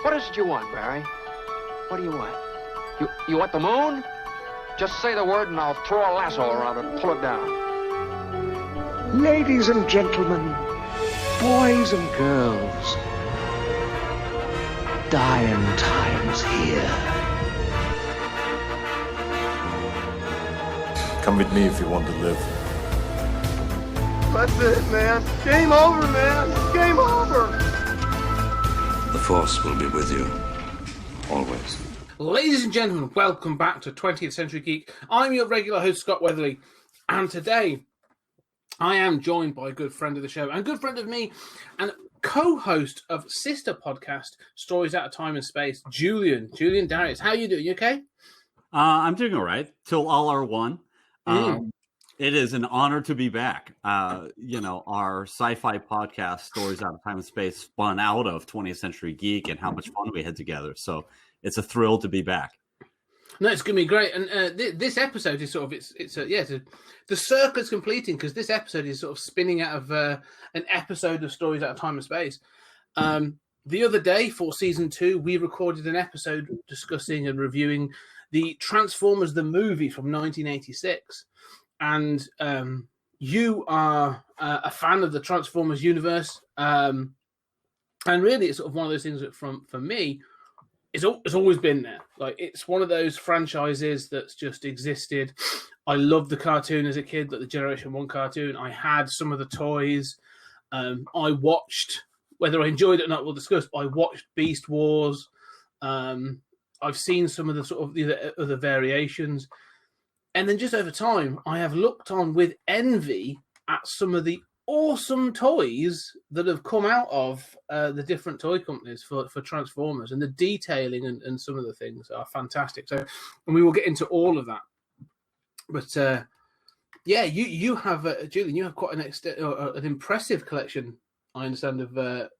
What is it you want, Barry? What do you want? You want the moon? Just say the word and I'll throw a lasso around it and pull it down. Ladies and gentlemen, boys and girls, dying times here. Come with me if you want to live. That's it, man. Game over, man. Game over. The Force will be with you, always. Ladies and gentlemen, welcome back to 20th Century Geek. I'm your regular host, Scott Weatherly, and today I am joined by a good friend of the show and good friend of me and co-host of sister podcast, Stories Out of Time and Space, Julian Darius. How are you doing? You okay? I'm doing all right. Till all are one. It is an honor to be back. Our sci-fi podcast, Stories Out of Time and Space, spun out of 20th Century Geek and how much fun we had together. So it's a thrill to be back. No, it's going to be great. And this episode is sort of, the circle's completing because this episode is sort of spinning out of an episode of Stories Out of Time and Space. The other day for season 2, we recorded an episode discussing and reviewing the Transformers, the movie from 1986. And you are a fan of the Transformers universe. And really, it's sort of one of those things that for me, it's always been there. Like, it's one of those franchises that's just existed. I loved the cartoon as a kid, like the Generation 1 cartoon. I had some of the toys. I watched, whether I enjoyed it or not, we'll discuss. I watched Beast Wars. I've seen some of the sort of the other variations. And then just over time, I have looked on with envy at some of the awesome toys that have come out of the different toy companies for Transformers, and the detailing and some of the things are fantastic. So, and we will get into all of that. But you have Julian, you have quite an impressive collection, I understand, of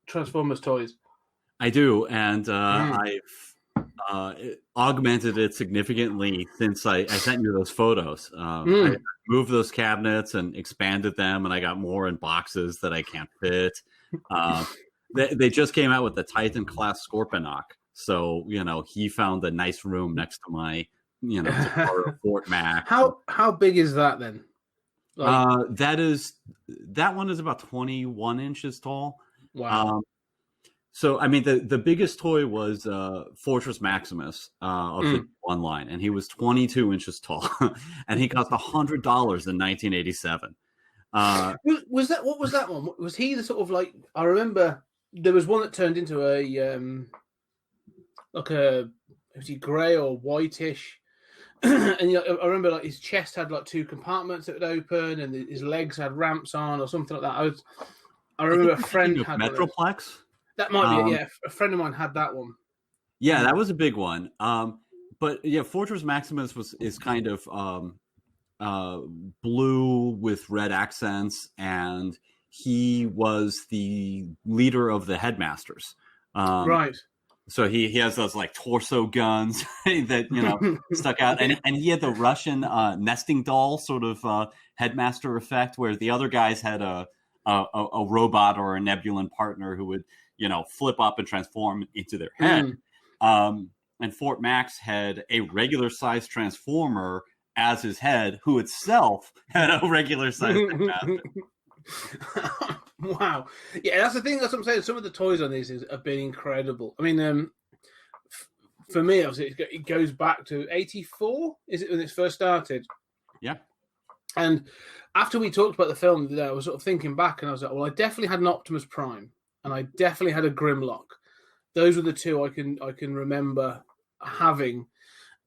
Transformers toys. I do, and I've augmented it significantly since I sent you those photos. I moved those cabinets and expanded them, and I got more in boxes that I can't fit. They just came out with the Titan class Scorponok, so he found a nice room next to my Fort Mac. How big is that then? That one is about 21 inches tall. Wow. So, I mean, the biggest toy was Fortress Maximus of the one line, and he was 22 inches tall, and he cost $100 in 1987. What was that one? Was he the sort of like? I remember there was one that turned into was he grey or whitish? And I remember like his chest had like 2 compartments that would open, and his legs had ramps on or something like that. I remember a friend had Metroplex. That might be, a friend of mine had that one. Yeah, that was a big one. But yeah, Fortress Maximus is kind of blue with red accents, and he was the leader of the headmasters. Right. So he has those like torso guns that stuck out, and he had the Russian nesting doll sort of headmaster effect, where the other guys had a robot or a Nebulan partner who would flip up and transform into their head. And Fort Max had a regular sized Transformer as his head, who itself had a regular sized headmaster. Wow. Yeah, that's the thing. That's what I'm saying. Some of the toys on these have been incredible. I mean, for me, obviously, it goes back to 84. Is it when it first started? Yeah. And after we talked about the film, I was sort of thinking back, and I was like, well, I definitely had an Optimus Prime, and I definitely had a Grimlock. Those were the two I can remember having.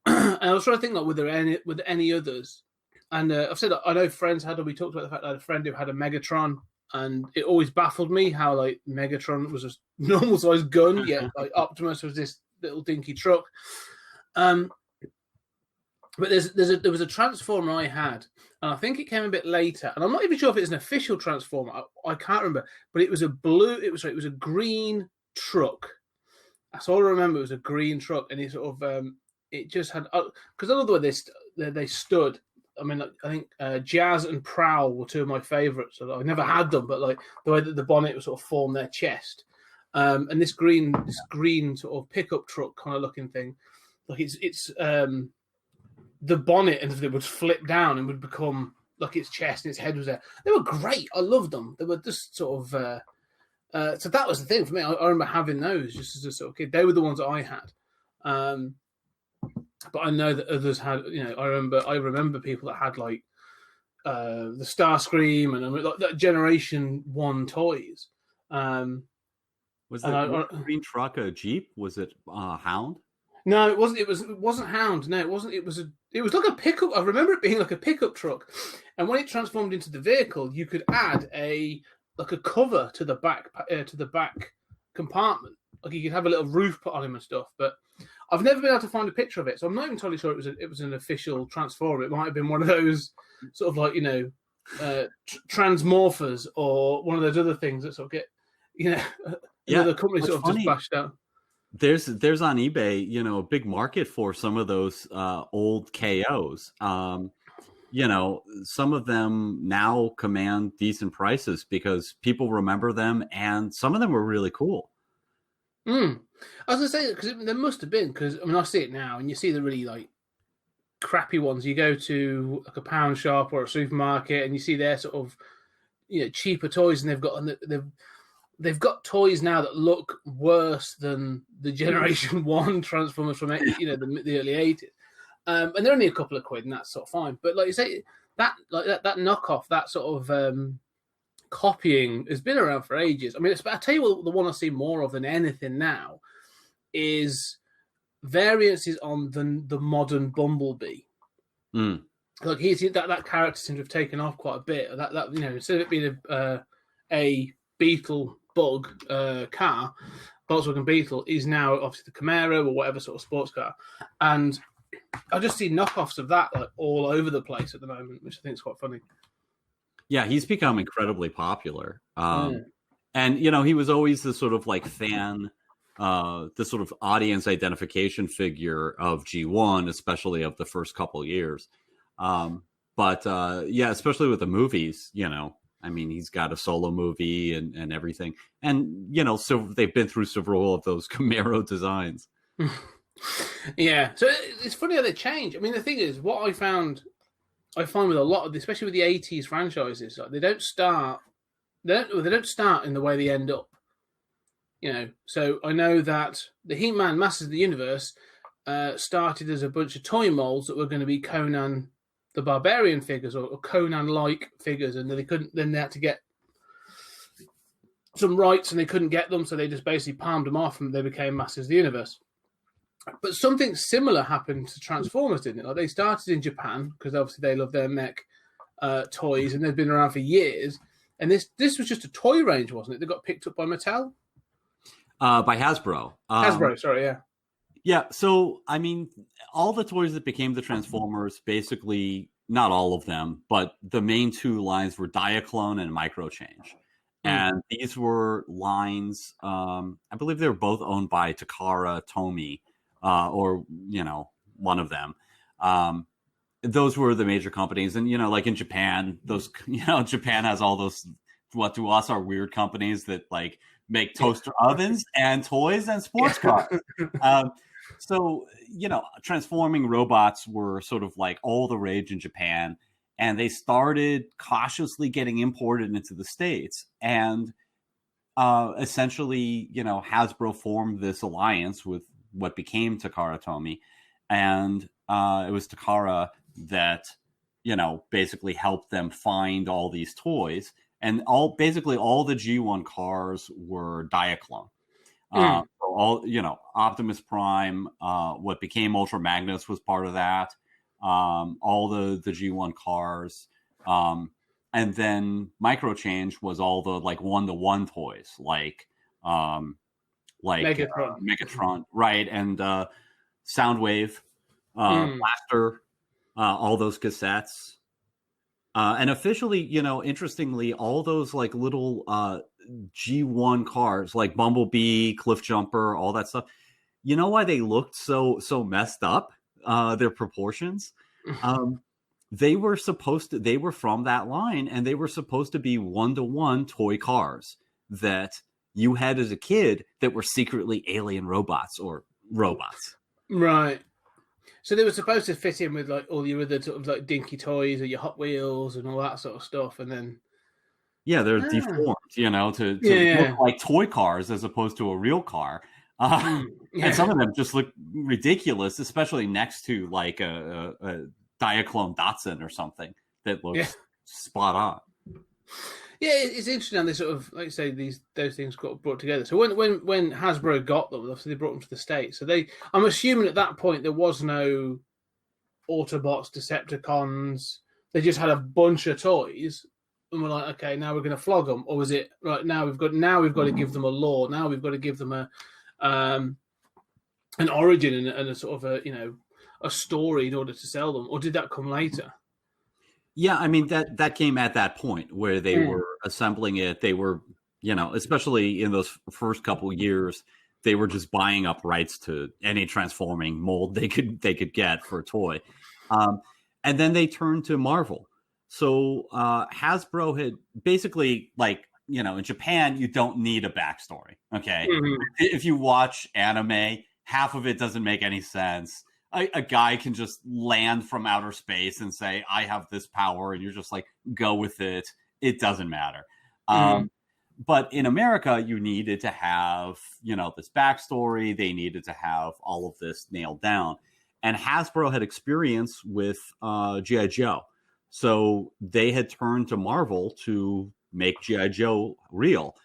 And I was trying to think like, with any others. And I've said I know friends had. We talked about the fact that I had a friend who had a Megatron, and it always baffled me how like Megatron was a normal sized gun, yet like Optimus was this little dinky truck. But there was a Transformer I had, and I think it came a bit later, and I'm not even sure if it's an official Transformer. I can't remember, but it was a blue. It was a green truck. That's all I remember. It was a green truck, and it sort of it just had because I love the way they stood. I mean, I think Jazz and Prowl were two of my favourites. So I never had them, but like the way that the bonnet was sort of formed their chest. And this green sort of pickup truck kind of looking thing, like it's the bonnet and everything would flip down and would become like its chest and its head was there. They were great. I loved them. They were just sort of so that was the thing for me. I remember having those just as a sort of kid. They were the ones that I had. But I know that others had, I remember people that had like the Starscream and like that Generation 1 toys. Was the green truck a Jeep? Was it Hound? No, it wasn't. It wasn't Hound. No, it wasn't. It was like a pickup. I remember it being like a pickup truck, and when it transformed into the vehicle, you could add a cover to the back compartment. Like you could have a little roof put on him and stuff. But I've never been able to find a picture of it, so I'm not entirely sure it was an official transformer. It might have been one of those sort of like transmorphers or one of those other things that sort of get another company sort of just bashed out. There's on eBay, a big market for some of those old KOs. Some of them now command decent prices because people remember them, and some of them were really cool. I was gonna say because there must have been, because I see it now, and you see the really like crappy ones. You go to like a pound shop or a supermarket, and you see their sort of cheaper toys, and they've got toys now that look worse than the Generation 1 Transformers from the early 80s. And they're only a couple of quid, and that's sort of fine. But like you say, that knockoff, that sort of copying has been around for ages. I tell you what, the one I see more of than anything now is variances on the modern Bumblebee. Like that character seems to have taken off quite a bit. That instead of it being a Beetle Bug car, Volkswagen Beetle is now obviously the Camaro or whatever sort of sports car, and I just see knockoffs of that like all over the place at the moment, which I think is quite funny. Yeah, he's become incredibly popular, and he was always the sort of like fan, the sort of audience identification figure of G1, especially of the first couple of years. But especially with the movies, he's got a solo movie and everything. And, so they've been through several of those Camaro designs. Yeah. So it's funny how they change. The thing is, what I find with a lot of, especially with the 80s franchises, like they don't start in the way they end up. So I know that the He-Man Masters of the Universe started as a bunch of toy molds that were going to be Conan the Barbarian figures or Conan-like figures, and then they had to get some rights and they couldn't get them, so they just basically palmed them off and they became Masters of the Universe. But something similar happened to Transformers, didn't it? Like they started in Japan because obviously they love their mech toys, and they've been around for years. And this was just a toy range, wasn't it? They got picked up by Mattel, by Hasbro. Hasbro, sorry, yeah. Yeah, so, all the toys that became the Transformers, basically, not all of them, but the main two lines were Diaclone and Microchange. And these were lines, I believe they were both owned by Takara Tomy, or, one of them. Those were the major companies. And, like in Japan, Japan has all those, what to us are weird companies that, like, make toaster ovens and toys and sports cars. So, transforming robots were sort of like all the rage in Japan, and they started cautiously getting imported into the States. And essentially, Hasbro formed this alliance with what became Takara Tomy. And it was Takara that, basically helped them find all these toys. And all the G1 cars were Diaclone. So all, Optimus Prime, what became Ultra Magnus was part of that. All the G1 cars. And then Microchange was all the like 1-to-1 toys, like Megatron, right? And Soundwave, Blaster, all those cassettes. And officially, interestingly, all those like little G1 cars, like Bumblebee, Cliff Jumper, all that stuff. You know why they looked so messed up? Their proportions. They were from that line, and they were supposed to be 1-to-1 toy cars that you had as a kid that were secretly alien robots or robots. Right. So they were supposed to fit in with like all your other sort of like dinky toys or your Hot Wheels and all that sort of stuff, and then they're deformed, to look like toy cars as opposed to a real car. And some of them just look ridiculous, especially next to like a Diaclone Datsun or something that looks spot on. Yeah, it's interesting how they sort of, like you say, those things got brought together. So when Hasbro got them, obviously they brought them to the States. So I'm assuming at that point there was no Autobots, Decepticons. They just had a bunch of toys, and we're like, okay, now we're going to flog them. Or was it right now we've got to give them a lore. Now we've got to give them an origin and a sort of a story in order to sell them. Or did that come later? Yeah, I mean, that came at that point where they were assembling it. They were, especially in those first couple of years, they were just buying up rights to any transforming mold they could get for a toy. And then they turned to Marvel. So Hasbro had basically, like, in Japan, you don't need a backstory, okay? Mm-hmm. If you watch anime, half of it doesn't make any sense. A guy can just land from outer space and say, I have this power, and you're just like, go with it. It doesn't matter. But in America, you needed to have, this backstory. They needed to have all of this nailed down. And Hasbro had experience with G.I. Joe. So they had turned to Marvel to make G.I. Joe real.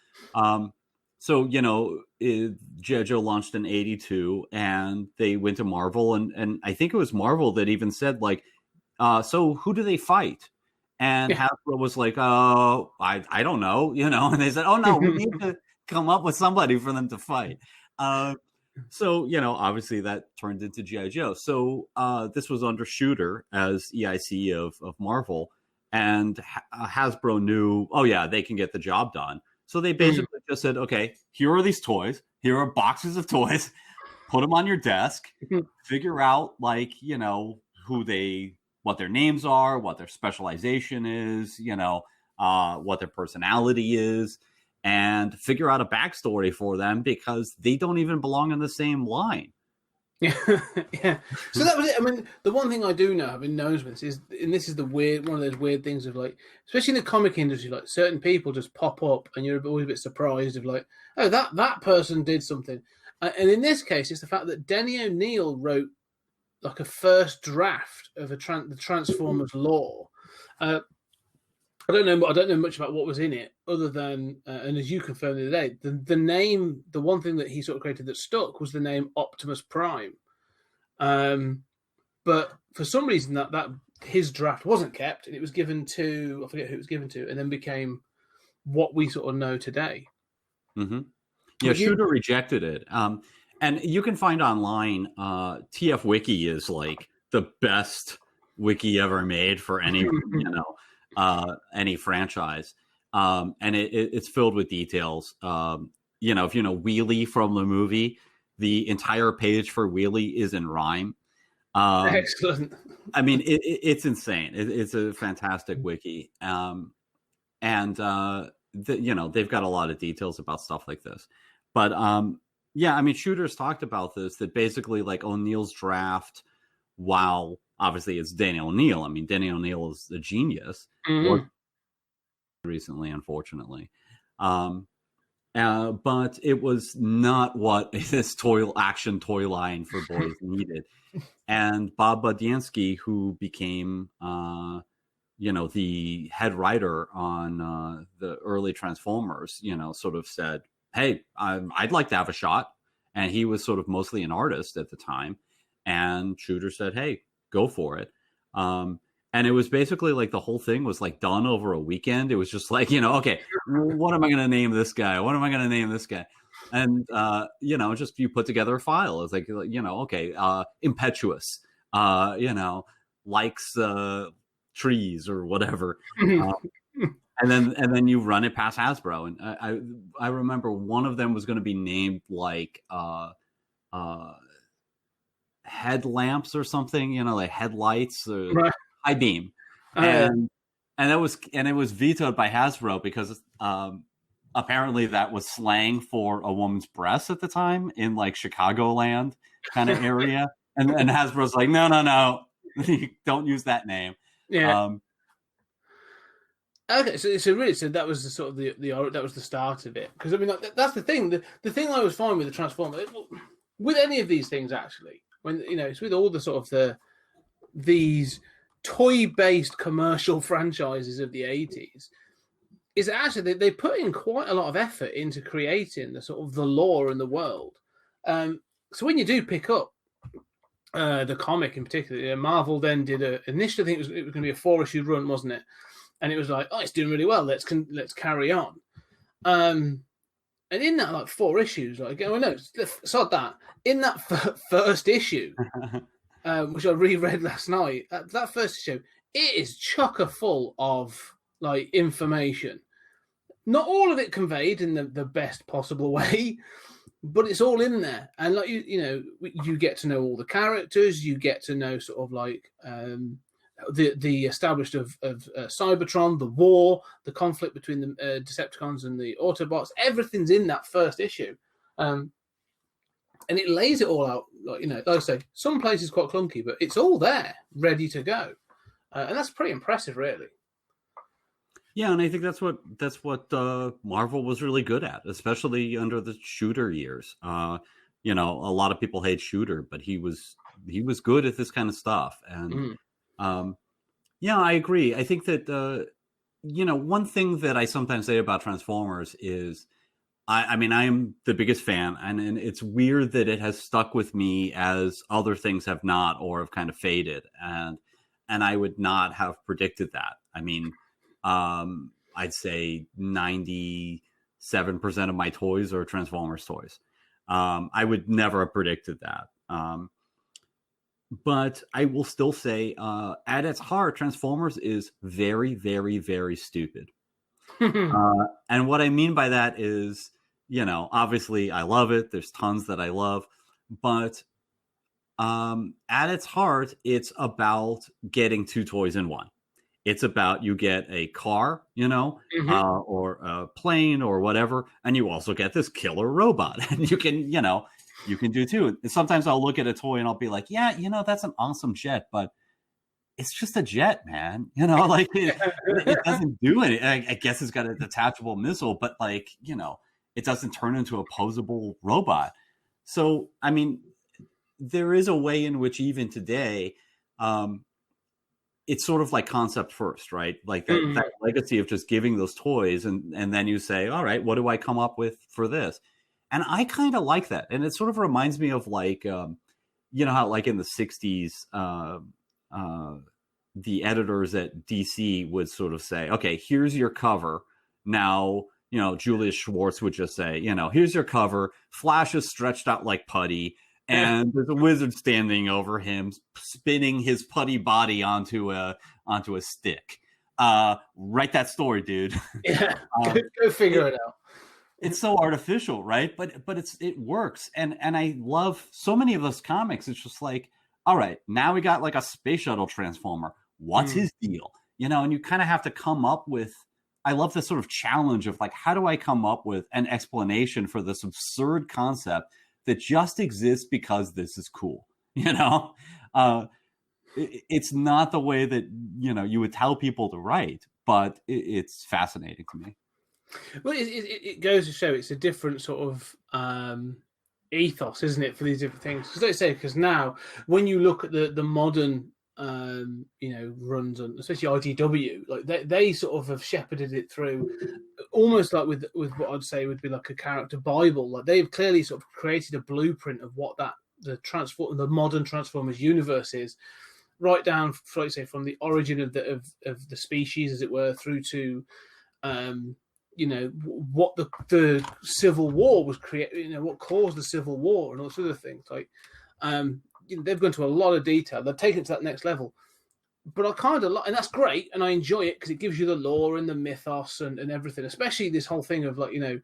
So, G.I. Joe launched in 1982, and they went to Marvel, and I think it was Marvel that even said, like, so who do they fight? And Hasbro was like, oh, I don't know, and they said, oh, no, we need to come up with somebody for them to fight. So, obviously that turned into G.I. Joe. So this was under Shooter as EIC of Marvel, and Hasbro knew, oh, yeah, they can get the job done. So they basically just said, okay, here are these toys. Here are boxes of toys. Put them on your desk. Figure out, like, what their names are, what their specialization is, what their personality is, and figure out a backstory for them because they don't even belong in the same line. Yeah. So that was it. I mean, the one thing I do know, having known this, is, and this is one of those weird things of, like, especially in the comic industry, like, certain people just pop up and you're always a bit surprised of, like, oh, that person did something. And in this case, it's the fact that Denny O'Neil wrote like a first draft of the Transformers lore. I don't know much about what was in it, other than, and as you confirmed the other day, the name, the one thing that he sort of created that stuck was the name Optimus Prime. But for some reason that his draft wasn't kept, and it was given to, I forget who it was given to, and then became what we sort of know today. Mm-hmm. Yeah, Shooter rejected it. And you can find online, TF Wiki is like the best wiki ever made for any, any franchise. And it's filled with details. If Wheelie from the movie, the entire page for Wheelie is in rhyme. Excellent. I mean, it's insane. It's a fantastic wiki. They've got a lot of details about stuff like this. But yeah, I mean, Shooter's talked about this, that basically, like, O'Neill's draft, while obviously it's Danny O'Neil. I mean, Danny O'Neil is a genius. Mm-hmm. Recently, unfortunately. But it was not what this action toy line for boys needed. And Bob Budiansky, who became, the head writer on the early Transformers, sort of said, hey, I'd like to have a shot. And he was sort of mostly an artist at the time. And Shooter said, hey, go for it. And it was basically like the whole thing was like done over a weekend. It was just like, okay, what am I going to name this guy? What am I going to name this guy? And, just you put together a file. It's like, okay, impetuous, likes trees or whatever. And then you run it past Hasbro. And I remember one of them was going to be named like headlamps or something, like headlights or right. High beam. And it was vetoed by Hasbro because apparently that was slang for a woman's breast at the time in like Chicagoland kind of area. And Hasbro's like, no, don't use that name. Yeah. Okay, so really, so that was the sort of the that was the start of it. Because I mean, like, that's the thing. The thing I was fine with the Transformers, with any of these things actually, when it's with all the sort of these toy-based commercial franchises of the 80s, is that actually they put in quite a lot of effort into creating the sort of the lore and the world. So when you do pick up the comic in particular, Marvel then did initially, I think it was going to be a 4-issue run, wasn't it? And it was like, oh, it's doing really well. Let's carry on. And in that, like 4 issues, like, oh no, sod that. In that first issue, which I reread last night, that first issue, it is chocker full of like information. Not all of it conveyed in the best possible way, but it's all in there. And like you get to know all the characters. You get to know sort of like the established of Cybertron, the war, the conflict between the Decepticons and the Autobots. Everything's in that first issue, and it lays it all out. Like like I say, some places quite clunky, but it's all there, ready to go, and that's pretty impressive, really. Yeah, and I think that's what Marvel was really good at, especially under the Shooter years. A lot of people hate Shooter, but he was good at this kind of stuff, and. Yeah, I agree. I think that, one thing that I sometimes say about Transformers is, I mean, I am the biggest fan, and it's weird that it has stuck with me as other things have not, or have kind of faded. And I would not have predicted that. I mean, I'd say 97% of my toys are Transformers toys. I would never have predicted that. But I will still say, at its heart, Transformers is very, very, very stupid. And what I mean by that is, obviously I love it. There's tons that I love. But at its heart, it's about getting 2 toys in one. It's about you get a car, or a plane or whatever, and you also get this killer robot. And you can, you can do too. And sometimes I'll look at a toy and I'll be like, yeah, that's an awesome jet, but it's just a jet, man. Like it doesn't do it. I guess it's got a detachable missile, but like, it doesn't turn into a posable robot. So, I mean, there is a way in which even today, it's sort of like concept first, right? Like that legacy of just giving those toys and then you say, all right, what do I come up with for this? And I kind of like that. And it sort of reminds me of like, how like in the 60s, the editors at DC would sort of say, okay, here's your cover. Now, Julius Schwartz would just say, here's your cover. Flash is stretched out like putty. And there's a wizard standing over him, spinning his putty body onto a stick. Write that story, dude. Yeah, go figure it out. It's so artificial, right? But it works, and I love so many of those comics. It's just like, all right, now we got like a space shuttle transformer. What's his deal? And you kind of have to come up with. I love this sort of challenge of like, how do I come up with an explanation for this absurd concept that just exists because this is cool? It's not the way that you would tell people to write, but it's fascinating to me. Well, it goes to show it's a different sort of ethos, isn't it, for these different things? Because like I say, because now when you look at the modern runs on, especially IDW, like they sort of have shepherded it through, almost like with what I'd say would be like a character Bible. Like they've clearly sort of created a blueprint of what the modern Transformers universe is, right down, like say, from the origin of the species, as it were, through to what the Civil War was created, what caused the Civil War and all sorts of things. Like, they've gone to a lot of detail. They've taken it to that next level. But I kind of like, and that's great, and I enjoy it because it gives you the lore and the mythos and everything, especially this whole thing of like, I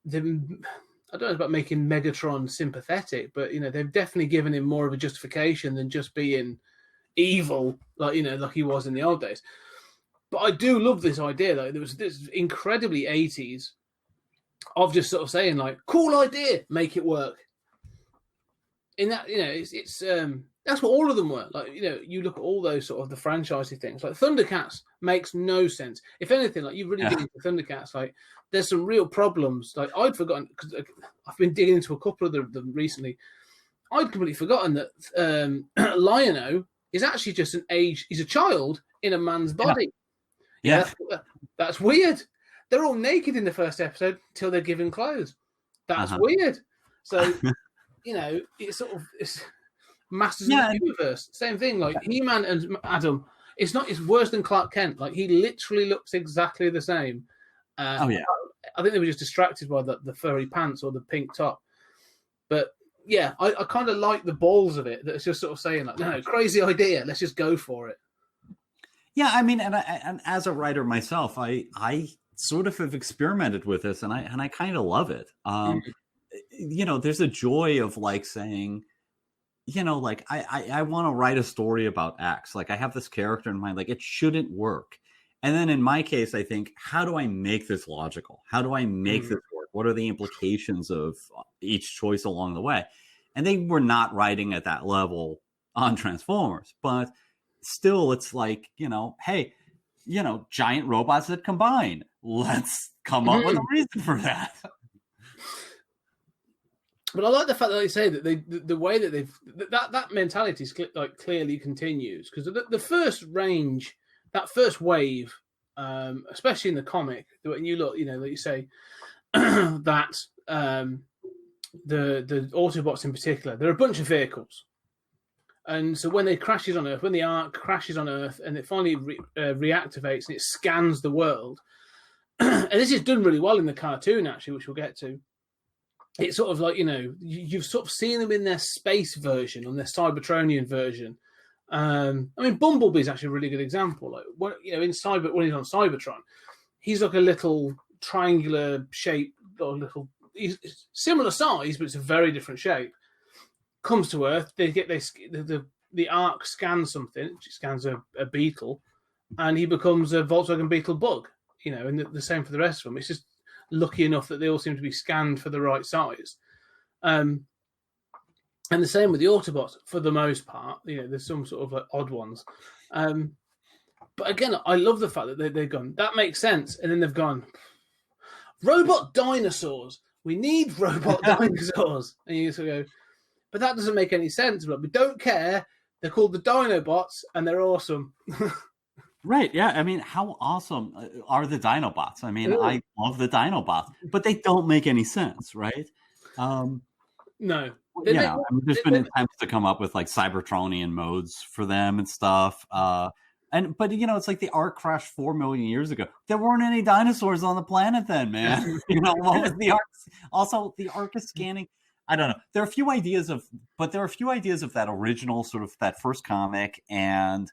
don't know about making Megatron sympathetic, but they've definitely given him more of a justification than just being evil, like like he was in the old days. But I do love this idea, though. There was this incredibly 80s of just sort of saying, like, cool idea, make it work. In that, it's that's what all of them were. Like, you look at all those sort of the franchisey things. Like Thundercats makes no sense. If anything, like you really dig into Thundercats, like there's some real problems. Like I'd forgotten, because I've been digging into a couple of them recently. I'd completely forgotten that Lion-O is actually just he's a child in a man's body. Yeah. That's weird. They're all naked in the first episode till they're given clothes. That's weird. So, it's sort of Masters of the Universe. Same thing. Like He-Man and Adam, it's worse than Clark Kent. Like he literally looks exactly the same. I think they were just distracted by the furry pants or the pink top. But yeah, I kind of like the balls of it. That it's just sort of saying like, no, crazy idea. Let's just go for it. Yeah, I mean, and as a writer myself, I sort of have experimented with this, and I kind of love it. There's a joy of like saying, like I want to write a story about X. Like I have this character in mind, like it shouldn't work. And then in my case, I think, how do I make this logical? How do I make this work? What are the implications of each choice along the way? And they were not writing at that level on Transformers, but still it's like, hey, giant robots that combine. Let's come up with a reason for that. But I like the fact that they say that the way that they've that mentality is like clearly continues, because the first range, that first wave, especially in the comic, when you look, like you say that the Autobots in particular, they're a bunch of vehicles, and so when they crashes on Earth, when the Ark crashes on Earth, and it finally reactivates and it scans the world, and this is done really well in the cartoon actually, which we'll get to. It's sort of like, you've sort of seen them in their space version, on their Cybertronian version. I mean, Bumblebee's actually a really good example. Like, when he's on Cybertron, he's like a little triangular shape, or he's similar size, but it's a very different shape. Comes to Earth, the Ark scans something, it scans a beetle, and he becomes a Volkswagen Beetle bug. And the same for the rest of them. It's just lucky enough that they all seem to be scanned for the right size. And the same with the Autobots for the most part. There's some sort of like odd ones. But again, I love the fact that they've gone, that makes sense. And then they've gone, robot dinosaurs. We need robot dinosaurs. And you sort of go, but that doesn't make any sense. But we don't care. They're called the Dinobots and they're awesome. Right. Yeah. I mean, how awesome are the Dinobots? I mean, I love the Dinobots, but they don't make any sense, right? No. There's been attempts to come up with like Cybertronian modes for them and stuff. But it's like the Ark crashed 4 million years ago. There weren't any dinosaurs on the planet then, man. What was the Ark? Also, the Ark is scanning. I don't know. There are a few ideas of that original sort of that first comic and,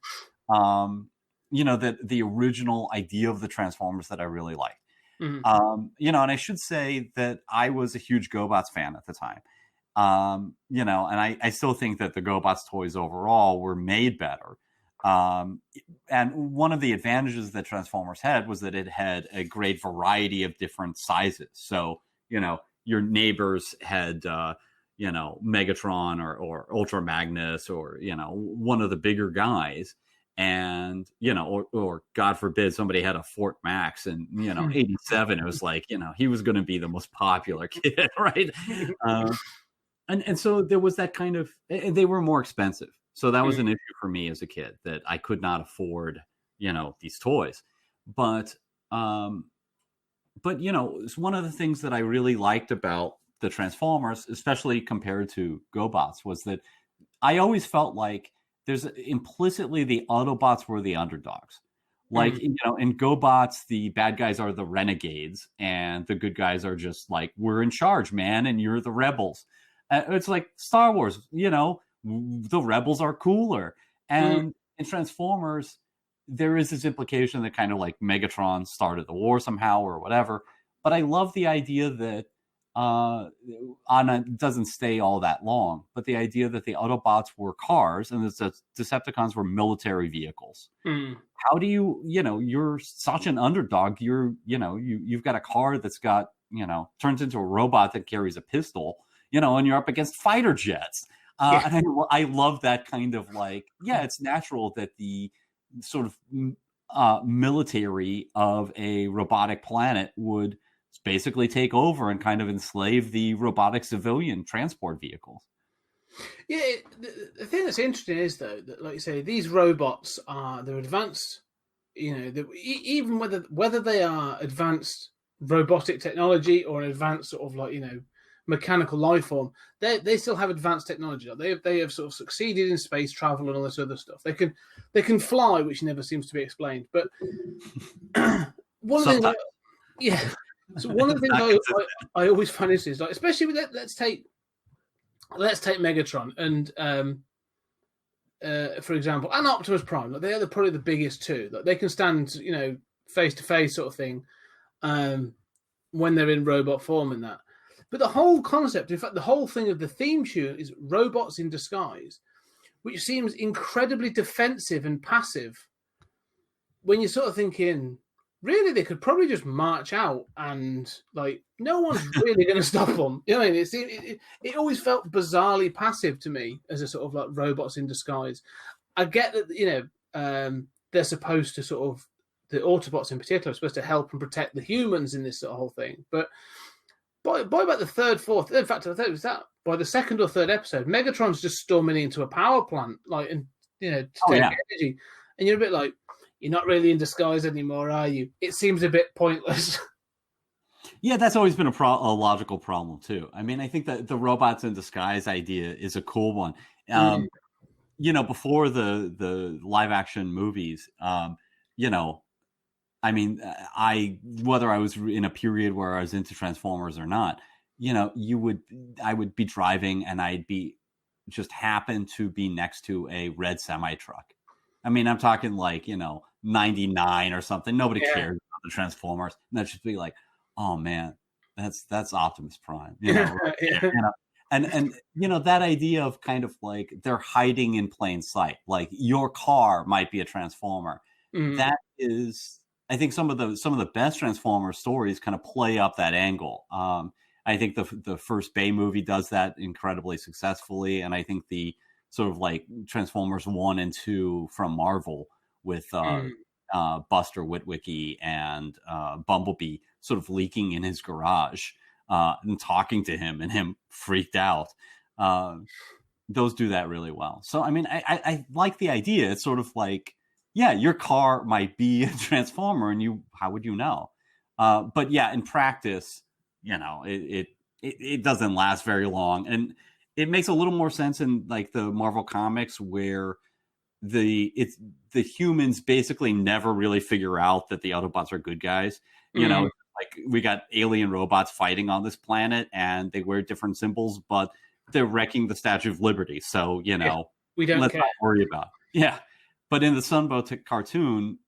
that the original idea of the Transformers that I really liked. Mm-hmm. And I should say that I was a huge GoBots fan at the time. And I still think that the GoBots toys overall were made better. And one of the advantages that Transformers had was that it had a great variety of different sizes. So, your neighbors had, Megatron or Ultra Magnus or, one of the bigger guys. And, or God forbid somebody had a Fort Max in, 87. It was like, he was going to be the most popular kid, right? And so there was that kind of, they were more expensive. So that was an issue for me as a kid, that I could not afford, these toys. But it's one of the things that I really liked about the Transformers, especially compared to GoBots, was that I always felt like there's implicitly the Autobots were the underdogs. Like, in GoBots, the bad guys are the renegades and the good guys are just like, we're in charge, man, and you're the rebels. It's like Star Wars, the rebels are cooler. And in Transformers, there is this implication that kind of like Megatron started the war somehow or whatever. But I love the idea that doesn't stay all that long. But the idea that the Autobots were cars and the Decepticons were military vehicles. How do you're such an underdog. You've got a car that's got, turns into a robot that carries a pistol, and you're up against fighter jets. And I love that kind of it's natural that the sort of military of a robotic planet would basically take over and kind of enslave the robotic civilian transport vehicles. Yeah, the thing that's interesting is, though, that, like you say, these robots they're advanced. Even whether they are advanced robotic technology or an advanced sort of mechanical life form, they still have advanced technology. They have sort of succeeded in space travel and all this other stuff. They can fly, which never seems to be explained. But one of the things, so one of the things I always find interesting is, especially with let's take Megatron and for example, and Optimus Prime. They are probably the biggest two. They can stand face to face sort of thing when they're in robot form and that. But the whole concept, in fact, the whole thing of the theme tune is robots in disguise, which seems incredibly defensive and passive when you're sort of thinking, really, they could probably just march out and no one's really going to stop them. You know what I mean? It always felt bizarrely passive to me as a sort of robots in disguise. I get that, they're supposed to sort of, the Autobots in particular are supposed to help and protect the humans in this sort of whole thing. But by about the third, fourth, in fact, I think it was that by the second or third episode, Megatron's just storming into a power plant, to take energy, and you're a bit like, you're not really in disguise anymore, are you? It seems a bit pointless. Yeah, that's always been a logical problem too. I mean, I think that the robots in disguise idea is a cool one. Before the live action movies, whether I was in a period where I was into Transformers or not, I would be driving and I'd be just happen to be next to a red semi truck. I mean, I'm talking 99 or something. Nobody cares about the Transformers. And that'd just be like, oh man, that's Optimus Prime. And that idea of kind of they're hiding in plain sight. Your car might be a Transformer. That is, I think some of the best Transformers stories kind of play up that angle. I think the first Bay movie does that incredibly successfully, and I think the sort of Transformers 1 and 2 from Marvel with Buster Witwicky and Bumblebee sort of leaking in his garage and talking to him and him freaked out. Those do that really well. So, I mean, I like the idea. It's sort of your car might be a Transformer and how would you know? But yeah, in practice, it doesn't last very long. And it makes a little more sense in the Marvel comics where the humans basically never really figure out that the Autobots are good guys. We got alien robots fighting on this planet and they wear different symbols, but they're wrecking the Statue of Liberty. So, we don't let's care. not worry about it. Yeah. But in the Sunbow cartoon,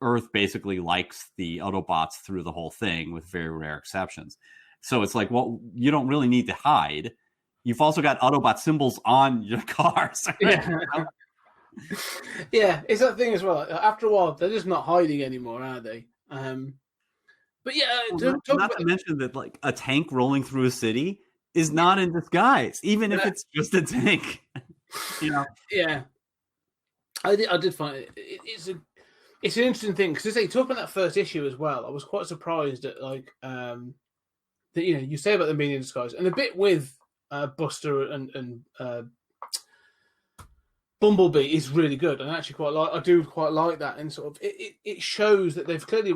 Earth basically likes the Autobots through the whole thing with very rare exceptions. So it's you don't really need to hide. You've also got Autobot symbols on your cars. Yeah. Yeah, it's that thing as well. After a while, they're just not hiding anymore, are they? But yeah, not to mention that a tank rolling through a city is not in disguise, even if it's just a tank. Yeah, I did find it's an interesting thing because you talk about that first issue as well. I was quite surprised at that you say about them being in disguise, and the bit with Buster and Bumblebee is really good, and actually I do quite like that, and sort of it shows that they've clearly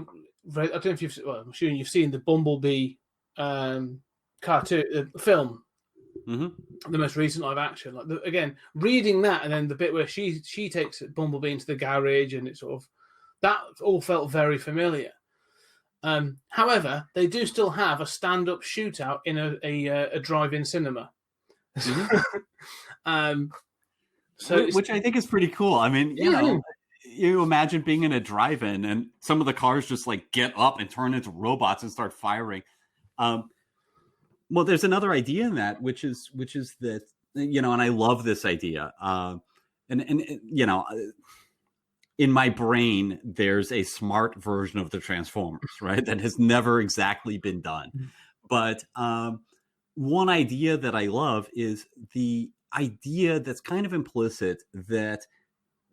read. I don't know if I'm assuming you've seen the Bumblebee cartoon film. Mm-hmm. The most recent live action, again, reading that, and then the bit where she takes Bumblebee into the garage, and it sort of that all felt very familiar. However, they do still have a stand-up shootout in a drive-in cinema. Mm-hmm. Which I think is pretty cool. I mean, you imagine being in a drive-in and some of the cars just get up and turn into robots and start firing. Well, there's another idea in that, which is that, and I love this idea. In my brain, there's a smart version of the Transformers, right? That has never exactly been done. But one idea that I love is the idea that's kind of implicit that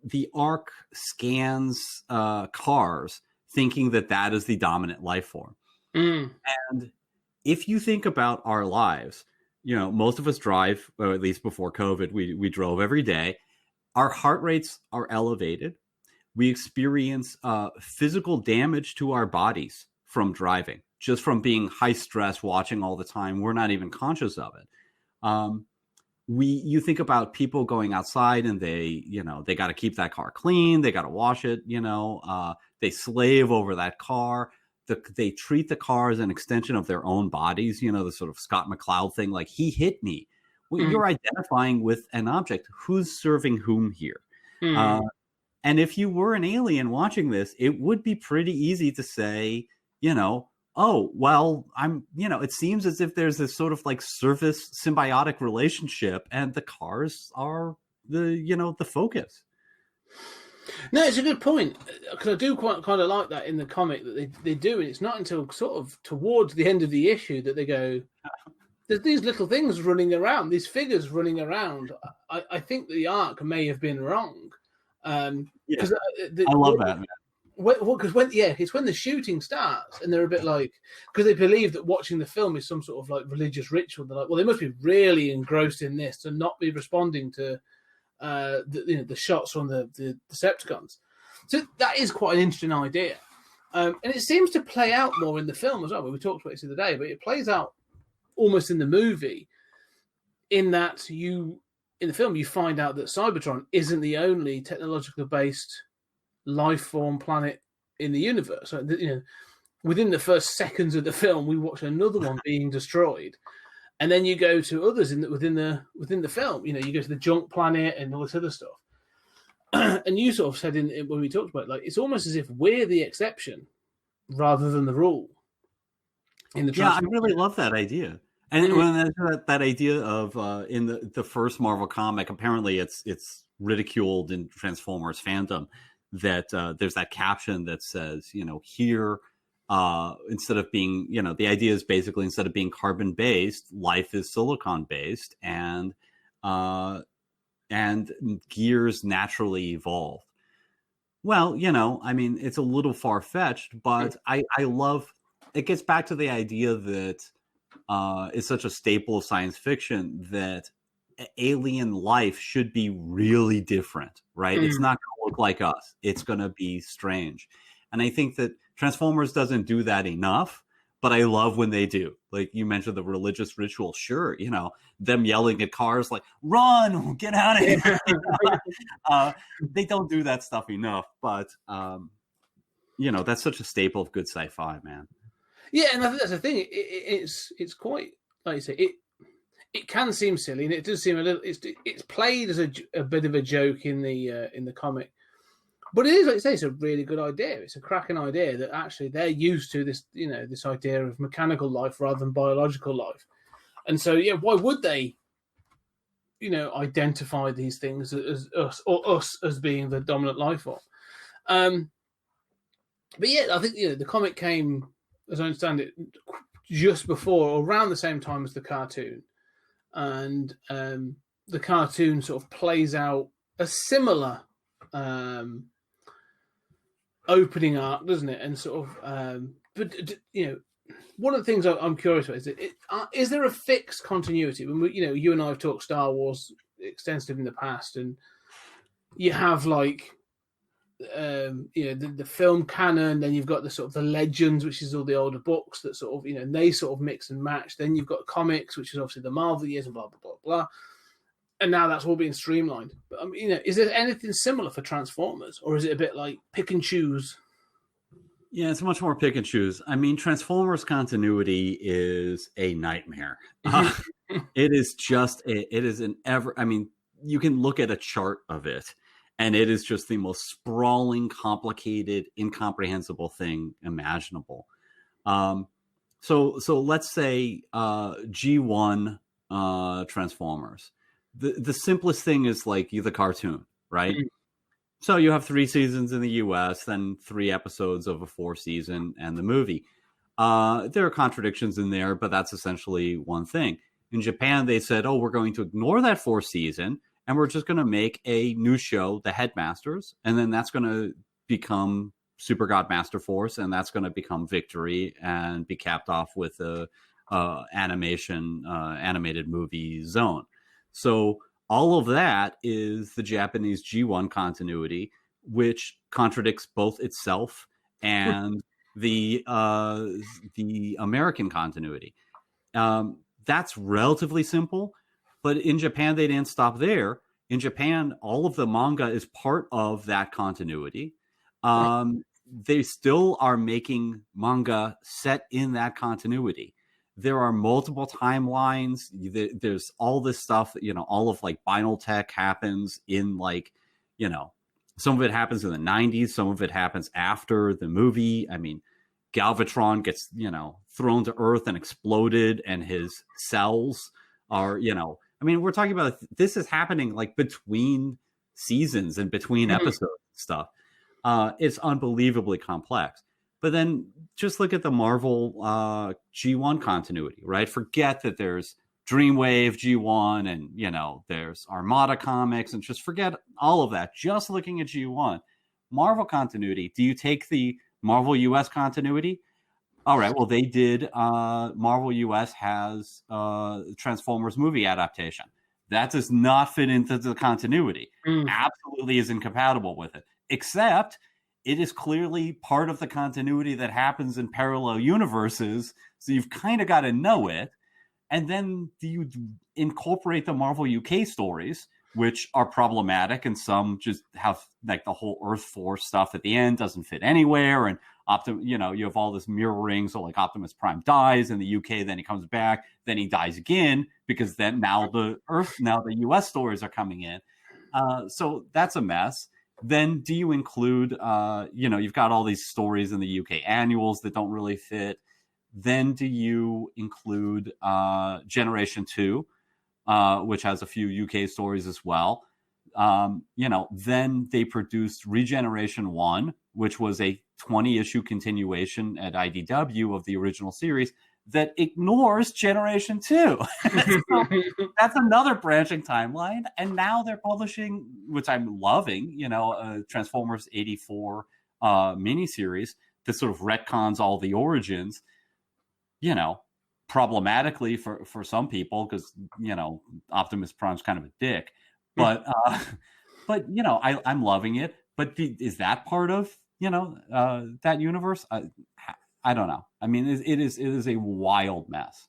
the Ark scans cars thinking that is the dominant life form. And if you think about our lives, most of us drive, or at least before COVID, we drove every day. Our heart rates are elevated. We experience physical damage to our bodies from driving, just from being high stress, watching all the time. We're not even conscious of it. You think about people going outside and they got to keep that car clean. They got to wash it. They slave over that car. They treat the car as an extension of their own bodies. The sort of Scott McCloud thing, like he hit me. Well, you're identifying with an object. Who's serving whom here? And if you were an alien watching this, it would be pretty easy to say, oh, well, it seems as if there's this sort of like service symbiotic relationship and the cars are the focus. No, it's a good point, because I do quite kind of like that in the comic that they do. And it's not until sort of towards the end of the issue that they go, there's these little things running around, these figures running around. I think the Ark may have been wrong. I love that, man. It's when the shooting starts and they're a bit like, because they believe that watching the film is some sort of like religious ritual. They're like, well, they must be really engrossed in this to not be responding to the shots from the Decepticons. So that is quite an interesting idea, and it seems to play out more in the film as well. We talked about this the other day, but it plays out almost in the movie, in that in the film you find out that Cybertron isn't the only technologically based life form planet in the universe. So, within the first seconds of the film, we watch another one being destroyed, and then you go to others within the film. You go to the junk planet and all this other stuff. And you sort of said when we talked about it, like, it's almost as if we're the exception rather than the rule. I really love that idea. And when that idea of in the first Marvel comic, apparently it's ridiculed in Transformers fandom, that there's that caption that says, here, instead of being, the idea is basically, instead of being carbon based, life is silicon based, and gears naturally evolve. Well, it's a little far fetched, but I love. It gets back to the idea that it's such a staple of science fiction that alien life should be really different, right? It's not going to look like us. It's going to be strange. And I think that Transformers doesn't do that enough, but I love when they do. Like you mentioned, the religious ritual. Sure, them yelling at cars like, run, get out of here. They don't do that stuff enough, but that's such a staple of good sci-fi, man. Yeah, and I think that's the thing. It's quite, like you say, it can seem silly, and it does seem a little. It's played as a bit of a joke in the comic, but it is, like you say, it's a really good idea. It's a cracking idea that actually they're used to this, this idea of mechanical life rather than biological life, and so why would they, identify these things as us as being the dominant life form? But I think the comic came, as I understand it, just before or around the same time as the cartoon. And the cartoon sort of plays out a similar opening arc, doesn't it? And sort of, one of the things I'm curious about is there a fixed continuity? When you and I have talked Star Wars extensively in the past, and you have like, the film canon, then you've got the sort of the legends, which is all the older books that sort of, and they sort of mix and match. Then you've got comics, which is obviously the Marvel years and blah, blah, blah, blah. And now that's all being streamlined. But, is there anything similar for Transformers, or is it a bit like pick and choose? Yeah, it's much more pick and choose. Transformers continuity is a nightmare. It is you can look at a chart of it, and it is just the most sprawling, complicated, incomprehensible thing imaginable. So let's say G1 Transformers. The simplest thing is like the cartoon, right? Mm-hmm. So you have 3 seasons in the US, then 3 episodes of a 4 season and the movie. There are contradictions in there, but that's essentially one thing. In Japan, they said, we're going to ignore that 4 season, and we're just going to make a new show, The Headmasters, and then that's going to become Super God Master Force, and that's going to become Victory and be capped off with a animated movie Zone. So all of that is the Japanese G1 continuity, which contradicts both itself and the American continuity. That's relatively simple, but in Japan, they didn't stop there. In Japan, all of the manga is part of that continuity. They still are making manga set in that continuity. There are multiple timelines. There's all this stuff, all of like Binal Tech happens in like, some of it happens in the 90s. Some of it happens after the movie. I mean, Galvatron gets, thrown to Earth and exploded, and his cells are, we're talking about this is happening like between seasons and between episodes and stuff. It's unbelievably complex. But then just look at the Marvel G1 continuity, right? Forget that there's Dreamwave G1 and, there's Armada Comics, and just forget all of that. Just looking at G1. Marvel continuity, do you take the Marvel US continuity? All right, well, they did. Marvel US has Transformers movie adaptation. That does not fit into the continuity. Absolutely is incompatible with it. Except it is clearly part of the continuity that happens in parallel universes. So you've kind of got to know it. And then do you incorporate the Marvel UK stories, which are problematic, and some just have like the whole Earth Force stuff at the end doesn't fit anywhere. And you have all this mirroring. So like Optimus Prime dies in the UK, then he comes back, then he dies again, because then now the US stories are coming in. So that's a mess. Then do you include, you've got all these stories in the UK annuals that don't really fit. Then do you include Generation 2, which has a few UK stories as well. Then they produced Regeneration 1, which was a 20-issue continuation at IDW of the original series that ignores Generation 2. So that's another branching timeline. And now they're publishing, which I'm loving, Transformers 84 miniseries that sort of retcons all the origins, problematically for some people, because, Optimus Prime's kind of a dick. But I'm loving it. But is that part of, that universe? I don't know. I mean, it is a wild mess.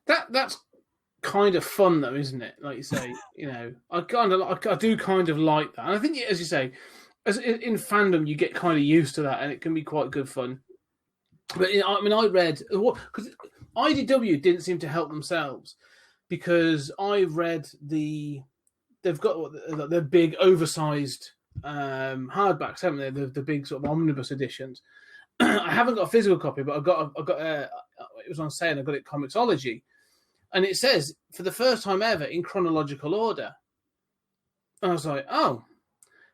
That's kind of fun, though, isn't it? Like you say, I do kind of like that. And I think, as you say, in fandom, you get kind of used to that, and it can be quite good fun. But I read because IDW didn't seem to help themselves, because I read they've got the big oversized hardbacks, haven't they? The big sort of omnibus editions. I haven't got a physical copy, but I got it was on sale. I got it Comixology, and it says for the first time ever in chronological order. And I was like, oh,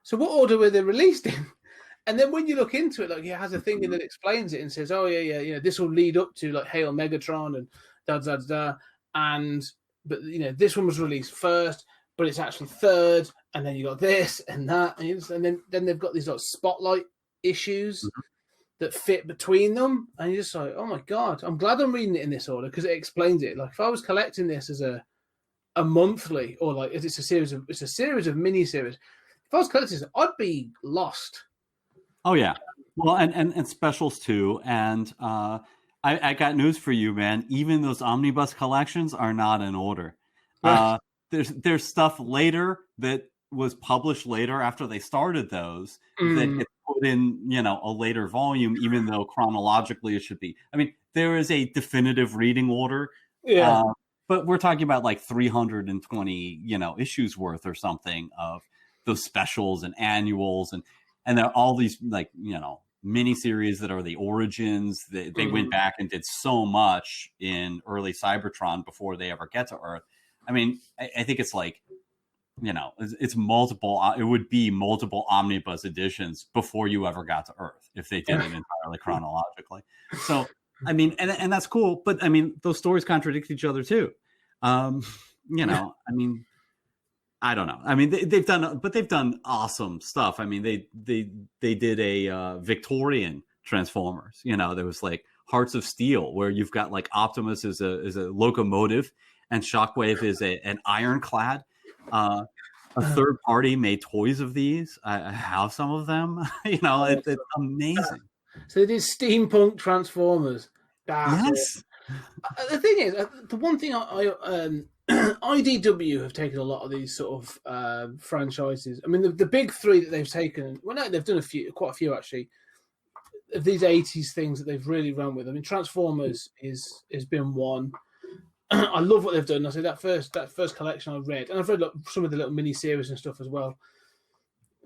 so what order were they released in? And then when you look into it, like, it has a thing that explains it and says, oh yeah, this will lead up to like Hail Megatron and da. But this one was released first, but it's actually third, and then you got this and that, and then they've got these like spotlight issues that fit between them, and you're just like, oh my god, I'm glad I'm reading it in this order, because it explains it. Like if I was collecting this as a monthly, or like it's a series of mini-series, if I was collecting this, I'd be lost. Oh yeah, well, and specials too. And I got news for you, man. Even those omnibus collections are not in order. There's stuff later that was published later after they started those that gets put in, a later volume, even though chronologically it should be. I mean, there is a definitive reading order. Yeah. But we're talking about like 320, issues worth or something of those specials and annuals, and there are all these like, miniseries that are the origins. They went back and did so much in early Cybertron before they ever get to Earth. I mean, I think it's like, it's multiple. It would be multiple omnibus editions before you ever got to Earth if they did it entirely chronologically. So, I mean, and that's cool. But I mean, those stories contradict each other too. I mean, I don't know. I mean, they've done awesome stuff. I mean, they did a Victorian Transformers. There was like Hearts of Steel, where you've got like Optimus is a locomotive, and Shockwave is an ironclad. A third party made toys of these. I have some of them. It's amazing. So they did steampunk Transformers. Yes. The thing is, the one thing IDW have taken a lot of these sort of franchises. I mean, the big three that they've taken. Well, no, they've done quite a few actually. Of these 80s things that they've really run with. I mean, Transformers has been one. I love what they've done. I say that first collection I read, and I've read some of the little mini series and stuff as well.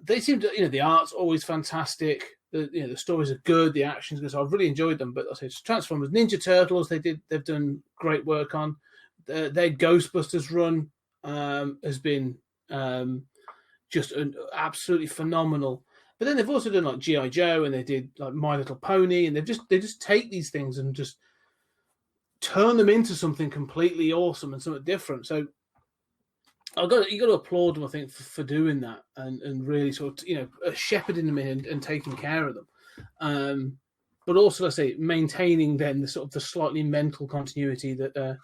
They seem to, the art's always fantastic. The stories are good, the action's good. So I've really enjoyed them. But I say Transformers, Ninja Turtles, they've done great work on. Their Ghostbusters run has been just absolutely phenomenal. But then they've also done like G.I. Joe, and they did like My Little Pony, and they just take these things and just turn them into something completely awesome and something different. So you got to applaud them, I think, for doing that and really sort of shepherding them in and taking care of them. But also, let's say, maintaining then the sort of the slightly mental continuity that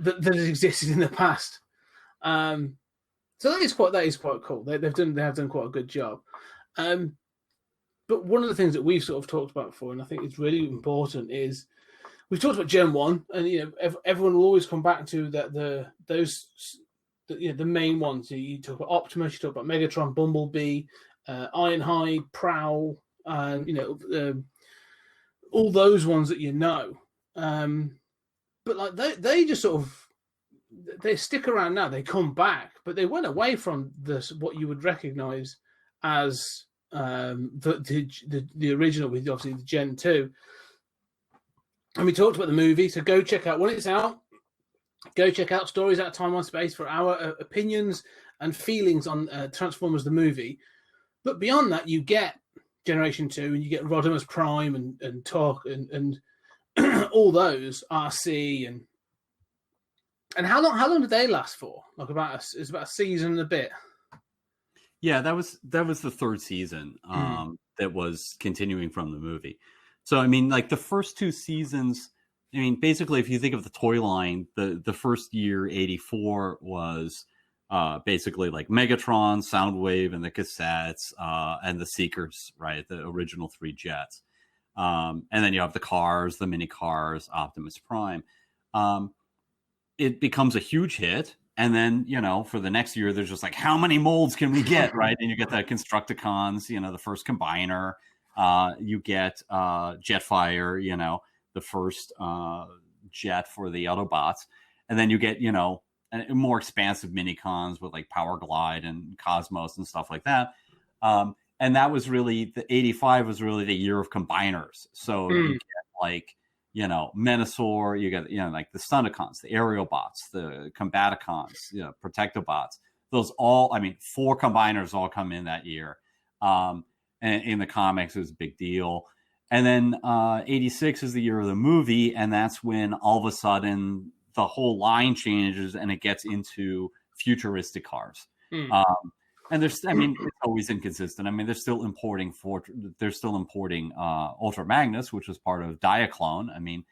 has existed in the past. So that is quite cool. They have done quite a good job. But one of the things that we've sort of talked about before, and I think it's really important, is we've talked about Gen 1, and everyone will always come back to that the main ones. You talk about Optimus, you talk about Megatron, Bumblebee, Ironhide, Prowl, and all those ones that but like they just sort of they stick around now. They come back, but they went away from what you would recognise as the original, with obviously the Gen 2. And we talked about the movie, so go check out when it's out. Go check out Stories Out of Time and Space for our opinions and feelings on Transformers the movie. But beyond that, you get Generation 2, and you get Rodimus Prime and Talk and all those RC and how long did they last for? Like it's about a season and a bit. Yeah, that was the third season that was continuing from the movie. So, I mean, like the first two seasons, I mean, basically, if you think of the toy line, the first year, 84, was basically like Megatron, Soundwave, and the cassettes, and the Seekers, right? The original 3 jets. And then you have the cars, the mini cars, Optimus Prime. It becomes a huge hit. And then, for the next year, there's just like, how many molds can we get, right? And you get the Constructicons, the first Combiner. You get Jetfire, the first jet for the Autobots. And then you get, more expansive mini-cons with like Power Glide and Cosmos and stuff like that. And that was really, the 85 was really the year of combiners. So you get like, Menasor, you get, like the Stunticons, the Aerial Bots, the Combaticons, Protectobots. Those all, 4 combiners all come in that year. And in the comics, it was a big deal. And then 86 is the year of the movie, and that's when all of a sudden the whole line changes and it gets into futuristic cars. And there's, it's always inconsistent. They're still importing Ultra Magnus, which was part of Diaclone.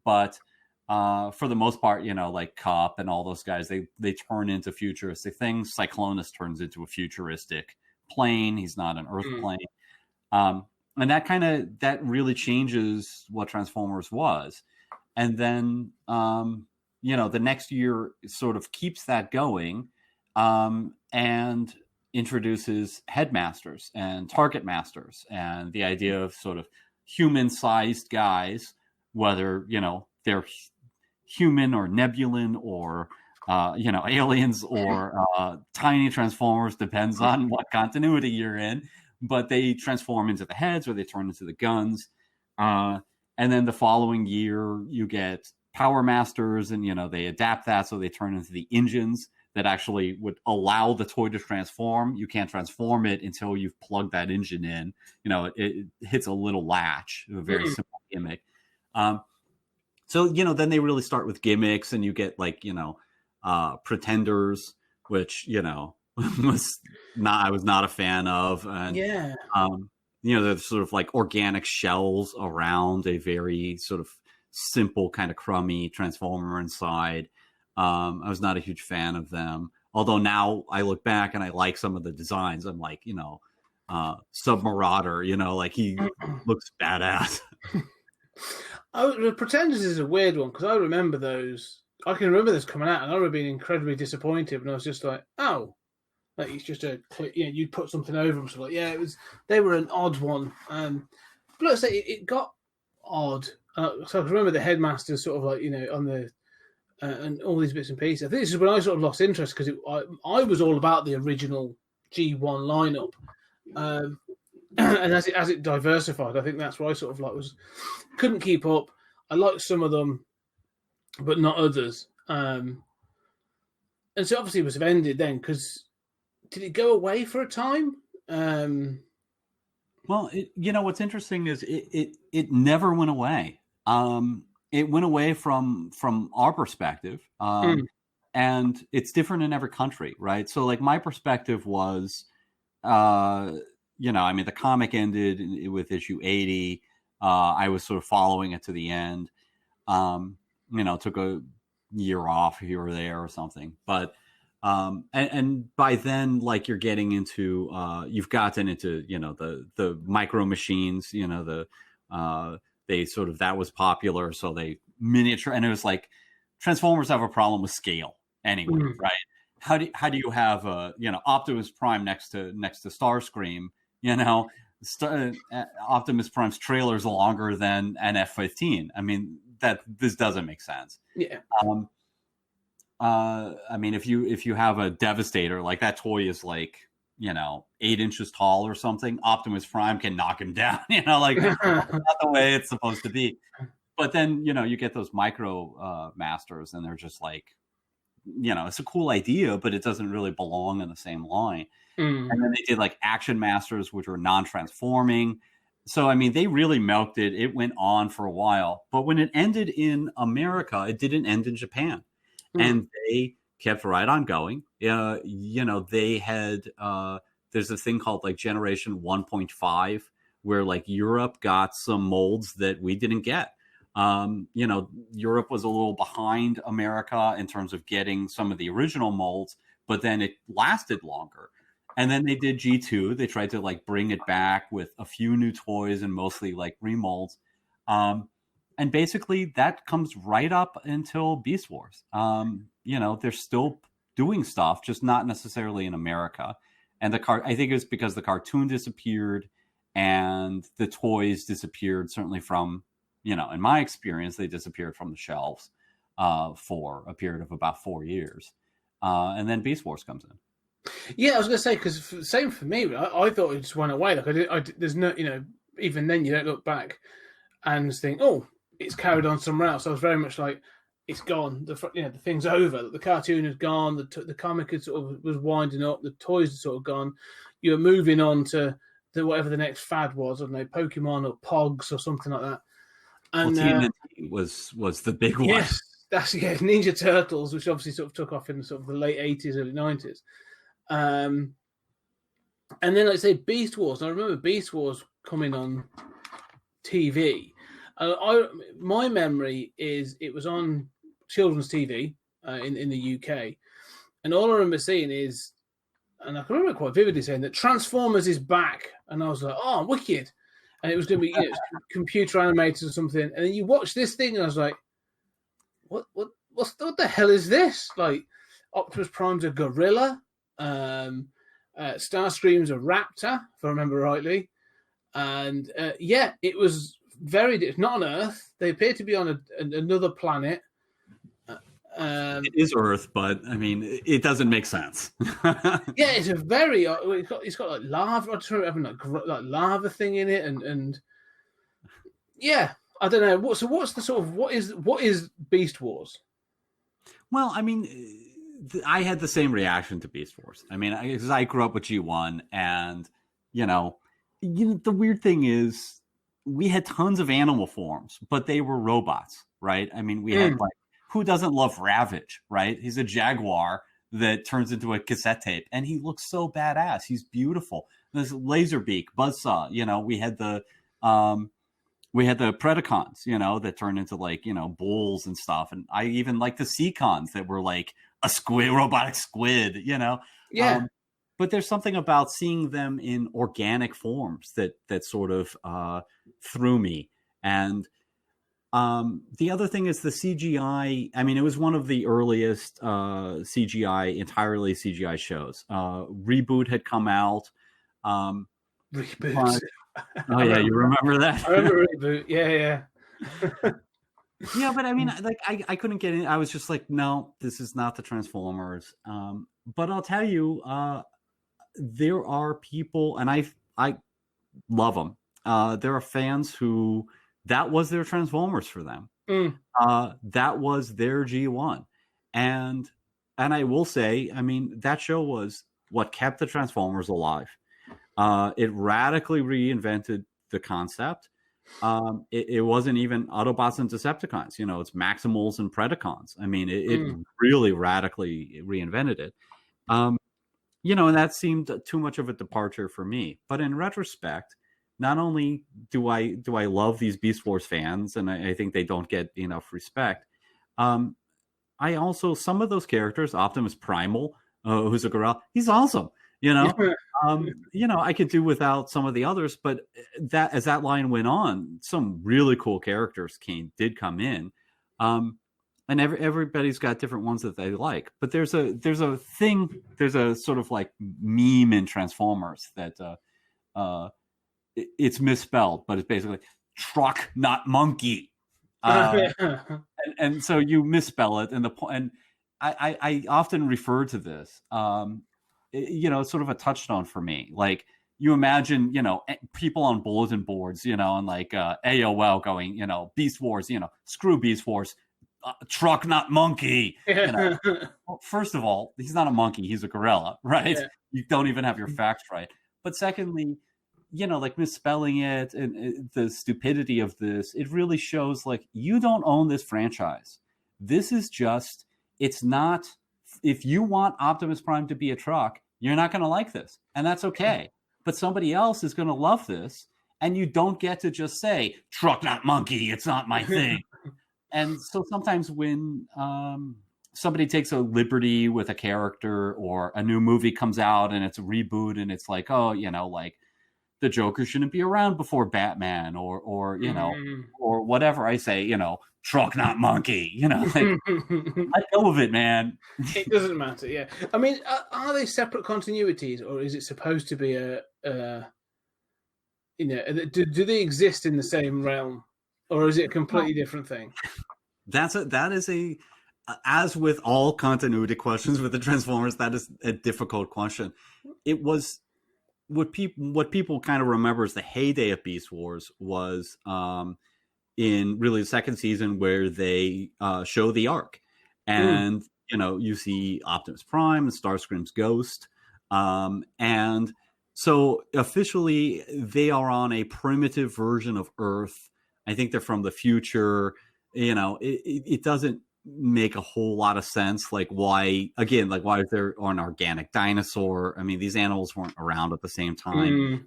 But for the most part, like Cup and all those guys, they turn into futuristic things. Cyclonus turns into a futuristic plane. He's not an Earth plane. And that really changes what Transformers was. And then, the next year sort of keeps that going, and introduces Headmasters and Target Masters, and the idea of sort of human-sized guys, whether, they're human or Nebulan or, aliens or tiny Transformers, depends on what continuity you're in. but they transform into the heads or they turn into the guns. And then the following year, you get Power Masters, and they adapt that so they turn into the engines that actually would allow the toy to transform. You can't transform it until you've plugged that engine in. It hits a little latch, a very simple gimmick. So then they really start with gimmicks, and you get Pretenders, which I was not a fan of, and they're sort of like organic shells around a very sort of simple kind of crummy transformer inside. I was not a huge fan of them, although now I look back and I like some of the designs. I'm like, Submarauder, like he looks badass. Pretenders is a weird one because I remember those. I can remember this coming out, and I remember being incredibly disappointed. And I was just like, "Oh, like it's just a you put something over them." So like, yeah, they were an odd one. But let's say it got odd. So I can remember the headmaster sort of like on the and all these bits and pieces. I think this is when I sort of lost interest because I was all about the original G1 lineup. And as it diversified, I think that's why I sort of like couldn't keep up. I liked some of them, but not others. And so obviously it was ended then because did it go away for a time? Well, what's interesting is it never went away. It went away from our perspective, and it's different in every country, right? So like my perspective was, the comic ended with issue 80. I was sort of following it to the end. Took a year off here or there or something. But and by then, like you're getting into, you've gotten into, the micro machines, they sort of, that was popular. So they miniature, and it was like Transformers have a problem with scale anyway, right? How do you have Optimus Prime next to Starscream? Optimus Prime's trailer is longer than an F-15. I mean, this doesn't make sense. Yeah. If you have a Devastator, like that toy is like 8 inches tall or something, Optimus Prime can knock him down. Like that's not the way it's supposed to be. But then you get those micro masters, and they're just like, it's a cool idea, but it doesn't really belong in the same line. And then they did like Action Masters, which were non-transforming. So, I mean, they really milked it. It went on for a while. But when it ended in America, it didn't end in Japan. And they kept right on going. They had, there's a thing called like Generation 1.5, where like Europe got some molds that we didn't get. Europe was a little behind America in terms of getting some of the original molds, but then it lasted longer. And then they did G2. They tried to like bring it back with a few new toys and mostly like remolds. And basically that comes right up until Beast Wars. They're still doing stuff, just not necessarily in America. And I think it's because the cartoon disappeared and the toys disappeared, certainly from, in my experience, they disappeared from the shelves for a period of about 4 years. And then Beast Wars comes in. Yeah, I was going to say, because same for me. I thought it just went away. Like there's no, even then you don't look back and think, oh, it's carried on somewhere else. I was very much like, it's gone. The thing's over. The cartoon is gone. The comic had sort of was winding up. The toys had sort of gone. You were moving on to whatever the next fad was. I don't know, Pokemon or Pogs or something like that. And TMNT was the big one. Yes, that's Ninja Turtles, which obviously sort of took off in sort of the late 80s, early 90s. And then, like I say, Beast Wars. I remember Beast Wars coming on TV. My memory is it was on children's TV in the UK, and all I remember seeing is, and I can remember quite vividly saying that Transformers is back, and I was like, oh, wicked, and it was going to be computer animated or something, and then you watch this thing, and I was like, what the hell is this? Like, Optimus Prime's a gorilla. Starscream's a raptor, if I remember rightly, and it was not on Earth. They appear to be on another planet, It is Earth, but I mean, it doesn't make sense. Yeah, it's a very. It's got like lava. I'm sure having like lava thing in it, and yeah, I don't know. What's the sort of what is Beast Wars? Well, I mean, I had the same reaction to Beast Wars. I mean, because I grew up with G1, and the weird thing is we had tons of animal forms, but they were robots, right? I mean, we had like, who doesn't love Ravage, right? He's a jaguar that turns into a cassette tape, and he looks so badass. He's beautiful. There's Laserbeak, Buzzsaw. We had the Predacons, that turned into like, bulls and stuff. And I even like the Seacons that were like a squid, robotic squid, Yeah. But there's something about seeing them in organic forms that sort of threw me. And the other thing is the CGI. I mean, it was one of the earliest entirely CGI shows. Reboot had come out. Reboot. Oh yeah, you remember that? I remember Reboot. Yeah. Yeah, but I mean, like, I couldn't get in. I was just like, no, this is not the Transformers. But I'll tell you, there are people, and I love them. There are fans who that was their Transformers for them. That was their G1, and I will say, I mean, that show was what kept the Transformers alive. It radically reinvented the concept. It wasn't even Autobots and Decepticons. It's Maximals and Predacons. I mean, it really radically reinvented it. And that seemed too much of a departure for me. But in retrospect, not only do I love these Beast Wars fans, and I think they don't get enough respect. I also, some of those characters, Optimus Primal, who's a gorilla, he's awesome. I could do without some of the others, but that as that line went on, some really cool characters did come in, and everybody's got different ones that they like. But there's a sort of like meme in Transformers that it's misspelled, but it's basically truck, not monkey, and so you misspell it, and I often refer to this. It's sort of a touchstone for me. Like, you imagine, people on bulletin boards, and like AOL going, Beast Wars, screw Beast Wars, truck, not monkey. Well, first of all, he's not a monkey, he's a gorilla, right? Yeah. You don't even have your facts right. But secondly, like misspelling it and the stupidity of this, it really shows like you don't own this franchise. This is just, it's not. If you want Optimus Prime to be a truck, you're not going to like this, and that's okay. But somebody else is going to love this, and you don't get to just say, truck, not monkey, it's not my thing. And so sometimes when somebody takes a liberty with a character, or a new movie comes out and it's a reboot, and it's like, oh, like the Joker shouldn't be around before Batman, or or whatever, I say, truck, not monkey, like, let go of it, man. It doesn't matter. Yeah, I mean, are they separate continuities, or is it supposed to be do they exist in the same realm, or is it a completely different thing? That is as with all continuity questions with the Transformers, that is a difficult question. It was what people kind of remember as the heyday of Beast Wars was in really the second season, where they show the Ark, and you see Optimus Prime and Starscream's ghost, and so officially they are on a primitive version of Earth. I think they're from the future. It doesn't make a whole lot of sense, like why is there an organic dinosaur? I mean, these animals weren't around at the same time.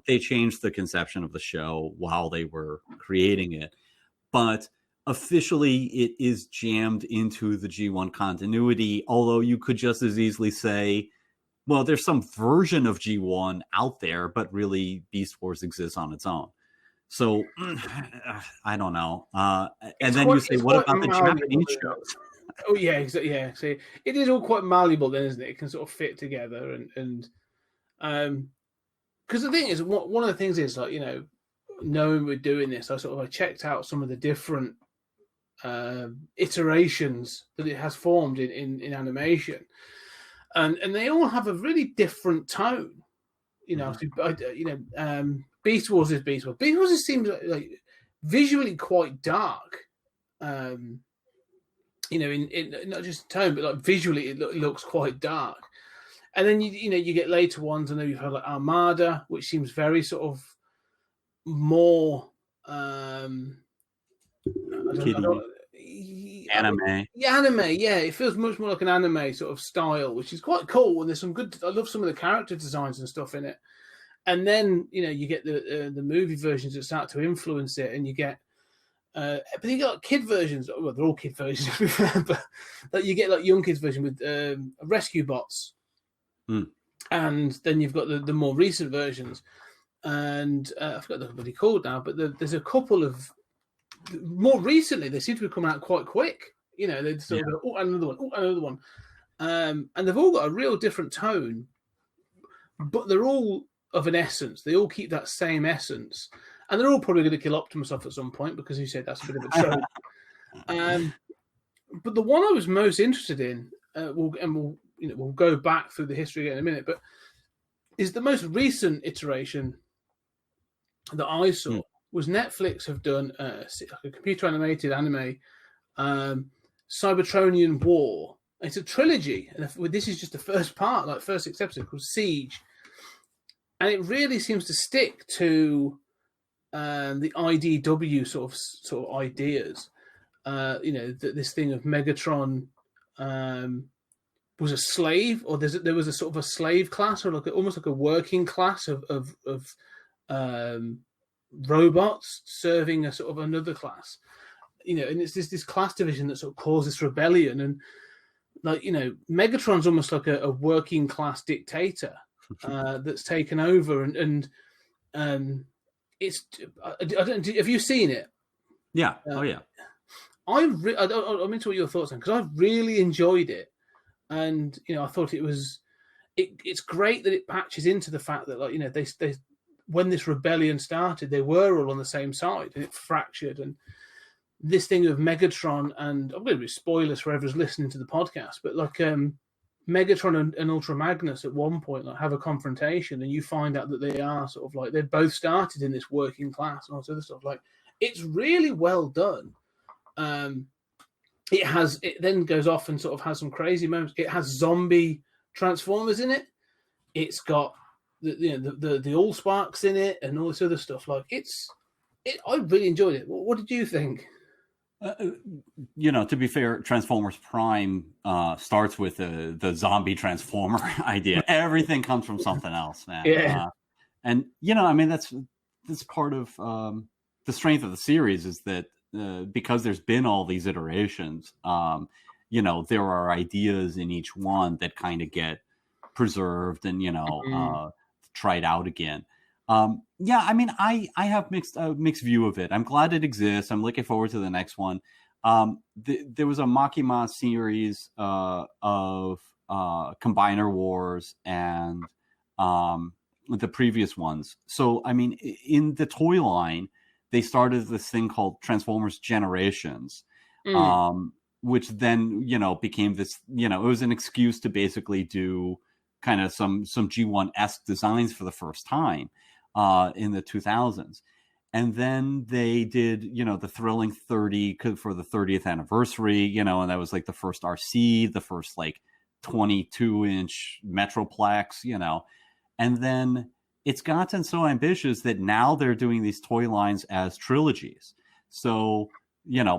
They changed the conception of the show while they were creating it, but officially it is jammed into the G1 continuity, although you could just as easily say, well, there's some version of G1 out there, but really Beast Wars exists on its own. So I don't know. And then you say, what about the Japanese shows? Oh yeah, exactly. Yeah, see, it is all quite malleable, then, isn't it? It can sort of fit together, and because the thing is, one of the things is, like, knowing we're doing this, I checked out some of the different iterations that it has formed in animation, and they all have a really different tone. Beast Wars is Beast Wars. Beast Wars seems like visually quite dark. In not just tone, but like visually, it looks quite dark. And then you get later ones. I know you've had like Armada, which seems very sort of more anime. Yeah, anime. Yeah, it feels much more like an anime sort of style, which is quite cool. And there's some good. I love some of the character designs and stuff in it. And then you get the movie versions that start to influence it, and you get. But you got kid versions. Well, they're all kid versions, but like you get like young kids version with rescue bots, and then you've got the more recent versions, and I forgot what they're called now. But there's a couple of more recently. They seem to be coming out quite quick. They sort of go, oh, another one, and they've all got a real different tone, but they're all of an essence. They all keep that same essence. And they're all probably going to kill Optimus off at some point because you said that's a bit of a trope. But the one I was most interested in, we'll go back through the history again in a minute, but is the most recent iteration that I saw was Netflix have done a computer animated anime, Cybertronian War. It's a trilogy, and this is just the first part, like first 6 episodes, called Siege, and it really seems to stick to. The IDW sort of ideas, that this thing of Megatron was a slave, or there was a sort of a slave class, or almost like a working class of robots serving a sort of another class, and it's this class division that sort of caused this rebellion, and Megatron's almost like a working class dictator that's taken over, and it's. Have you seen it? Yeah. Oh yeah. I'm into what your thoughts on, because I really enjoyed it, and I thought it was. It's great that it patches into the fact that they when this rebellion started, they were all on the same side, and it fractured, and this thing of Megatron, and I'm going to be spoilers for whoever's listening to the podcast, but Megatron and Ultra Magnus at one point have a confrontation, and you find out that they are sort of they both started in this working class and all this other stuff. It's really well done. It then goes off and sort of has some crazy moments. It has zombie Transformers in it. It's got the Allsparks in it and all this other stuff. I really enjoyed it. What did you think? To be fair, Transformers Prime starts with the zombie transformer idea. Everything comes from something else, man. Yeah. That's part of the strength of the series is that because there's been all these iterations, there are ideas in each one that kind of get preserved and tried out again. I have mixed view of it. I'm glad it exists. I'm looking forward to the next one. There was a Makima series of Combiner Wars and the previous ones. So, in the toy line, they started this thing called Transformers Generations, which then, became this, it was an excuse to basically do kind of some G1-esque designs for the first time. In the 2000s. And then they did, the Thrilling 30 for the 30th anniversary, and that was the first RC, the first 22-inch Metroplex, and then it's gotten so ambitious that now they're doing these toy lines as trilogies. So,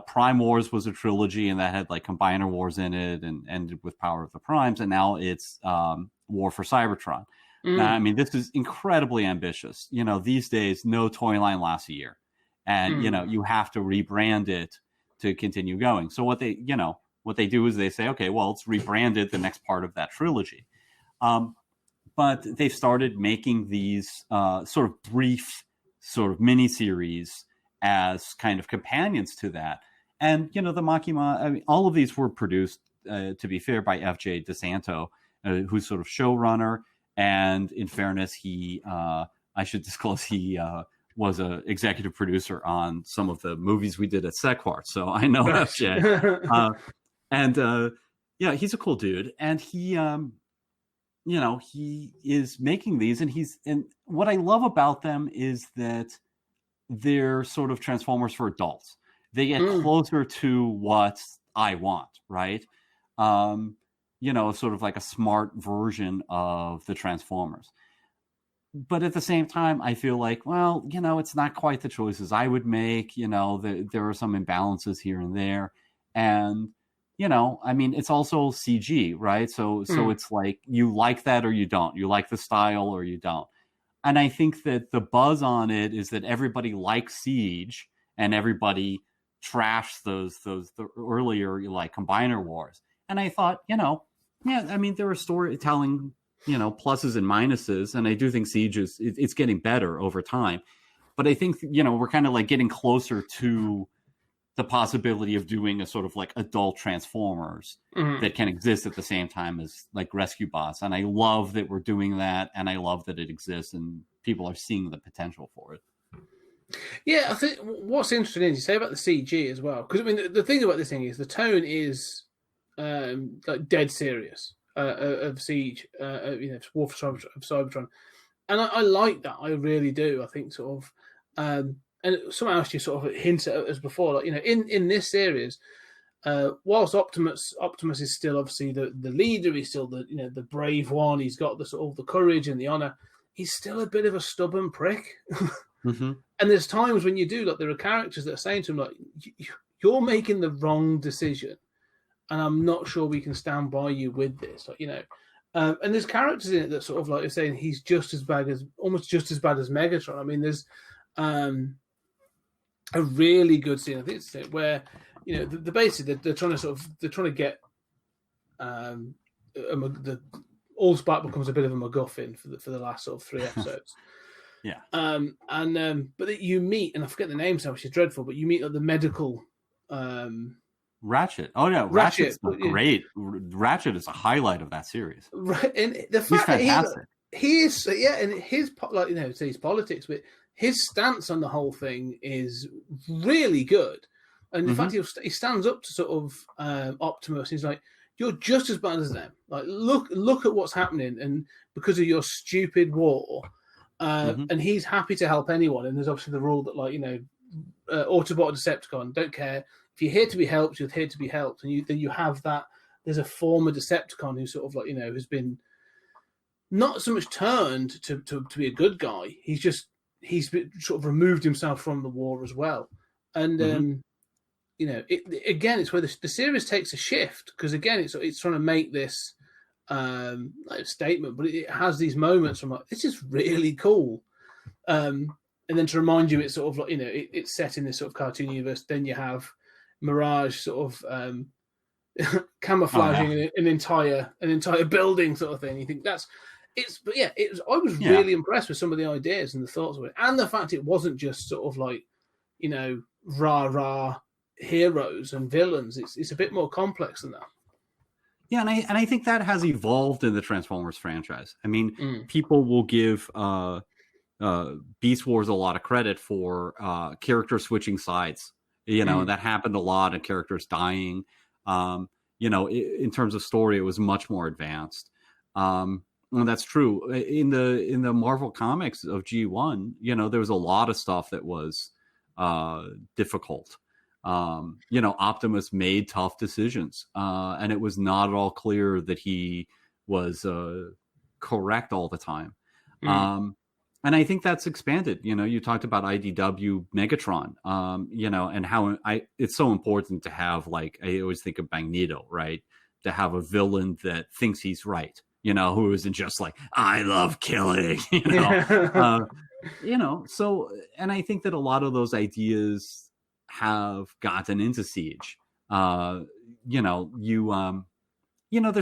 Prime Wars was a trilogy, and that had Combiner Wars in it and ended with Power of the Primes, and now it's War for Cybertron. This is incredibly ambitious. These days, no toy line lasts a year, and you have to rebrand it to continue going. So what they do is they say, okay, well, let's rebrand it the next part of that trilogy. But they've started making these sort of brief, sort of mini-series as kind of companions to that. And the Makima, all of these were produced, to be fair, by F.J. DeSanto, who's sort of showrunner. And in fairness, he, I should disclose, he was a executive producer on some of the movies we did at Sequart, so I know FJ. Yeah, he's a cool dude, and he he is making these, and what I love about them is that they're sort of Transformers for adults. They get closer to what I want, right? Sort of like a smart version of the Transformers. But at the same time, I feel like, well, it's not quite the choices I would make. There are some imbalances here and there. And, it's also CG, right? So it's like, you like that or you don't. You like the style or you don't. And I think that the buzz on it is that everybody likes Siege and everybody trashed the earlier, like, Combiner Wars. And I thought, there are storytelling, pluses and minuses, and I do think Siege it's getting better over time. But I think, we're kind of like getting closer to the possibility of doing a sort of like adult Transformers that can exist at the same time as like Rescue Bots. And I love that we're doing that, and I love that it exists and people are seeing the potential for it. Yeah, I think what's interesting is you say about the CG as well, because the thing about this thing is the tone is like dead serious. Of Siege, War for Cybertron, and I like that. I really do. I think sort of, and something else you sort of hinted at as before, like in this series, whilst Optimus is still obviously the leader, he's still the brave one. He's got the sort of the courage and the honor. He's still a bit of a stubborn prick. And there's times when you do, like, there are characters that are saying to him, like, you're making the wrong decision. And I'm not sure we can stand by you with this, and there's characters in it that sort of like are saying he's almost just as bad as Megatron. There's a really good scene, I think it's where the basically they're trying to get the Allspark becomes a bit of a MacGuffin for the last sort of 3 episodes. Yeah. But you meet, and I forget the name now, which is dreadful, but you meet like the medical. Ratchet. Oh yeah, Ratchet's great. Ratchet is a highlight of that series. Right, and the fact that he is, and his his politics, but his stance on the whole thing is really good. And the fact he stands up to sort of Optimus, he's like, "You're just as bad as them. Like, look at what's happening, and because of your stupid war." And he's happy to help anyone. And there's obviously the rule that, like, Autobot or Decepticon, don't care. If you're here to be helped, you're here to be helped. And then you have that. There's a former Decepticon who sort of like, has been not so much turned to be a good guy. He's sort of removed himself from the war as well. And, again, it's where the series takes a shift, because, again, it's trying to make this statement, but it has these moments from like, this is really cool. And then to remind you, it's sort of like, it's set in this sort of cartoon universe. Then you have Mirage sort of camouflaging an entire building sort of thing. You think I was really impressed with some of the ideas and the thoughts of it, and the fact it wasn't just sort of like, rah heroes and villains. It's a bit more complex than that. Yeah, and I think that has evolved in the Transformers franchise. People will give Beast Wars a lot of credit for character switching sides. That happened a lot, and characters dying. In terms of story, it was much more advanced. And that's true. In the Marvel comics of G1, there was a lot of stuff that was difficult. Optimus made tough decisions, and it was not at all clear that he was correct all the time. And I think that's expanded. You talked about IDW Megatron, and how it's so important to have, like, I always think of Magneto, right? To have a villain that thinks he's right, who isn't just like, I love killing, So, and I think that a lot of those ideas have gotten into Siege. There's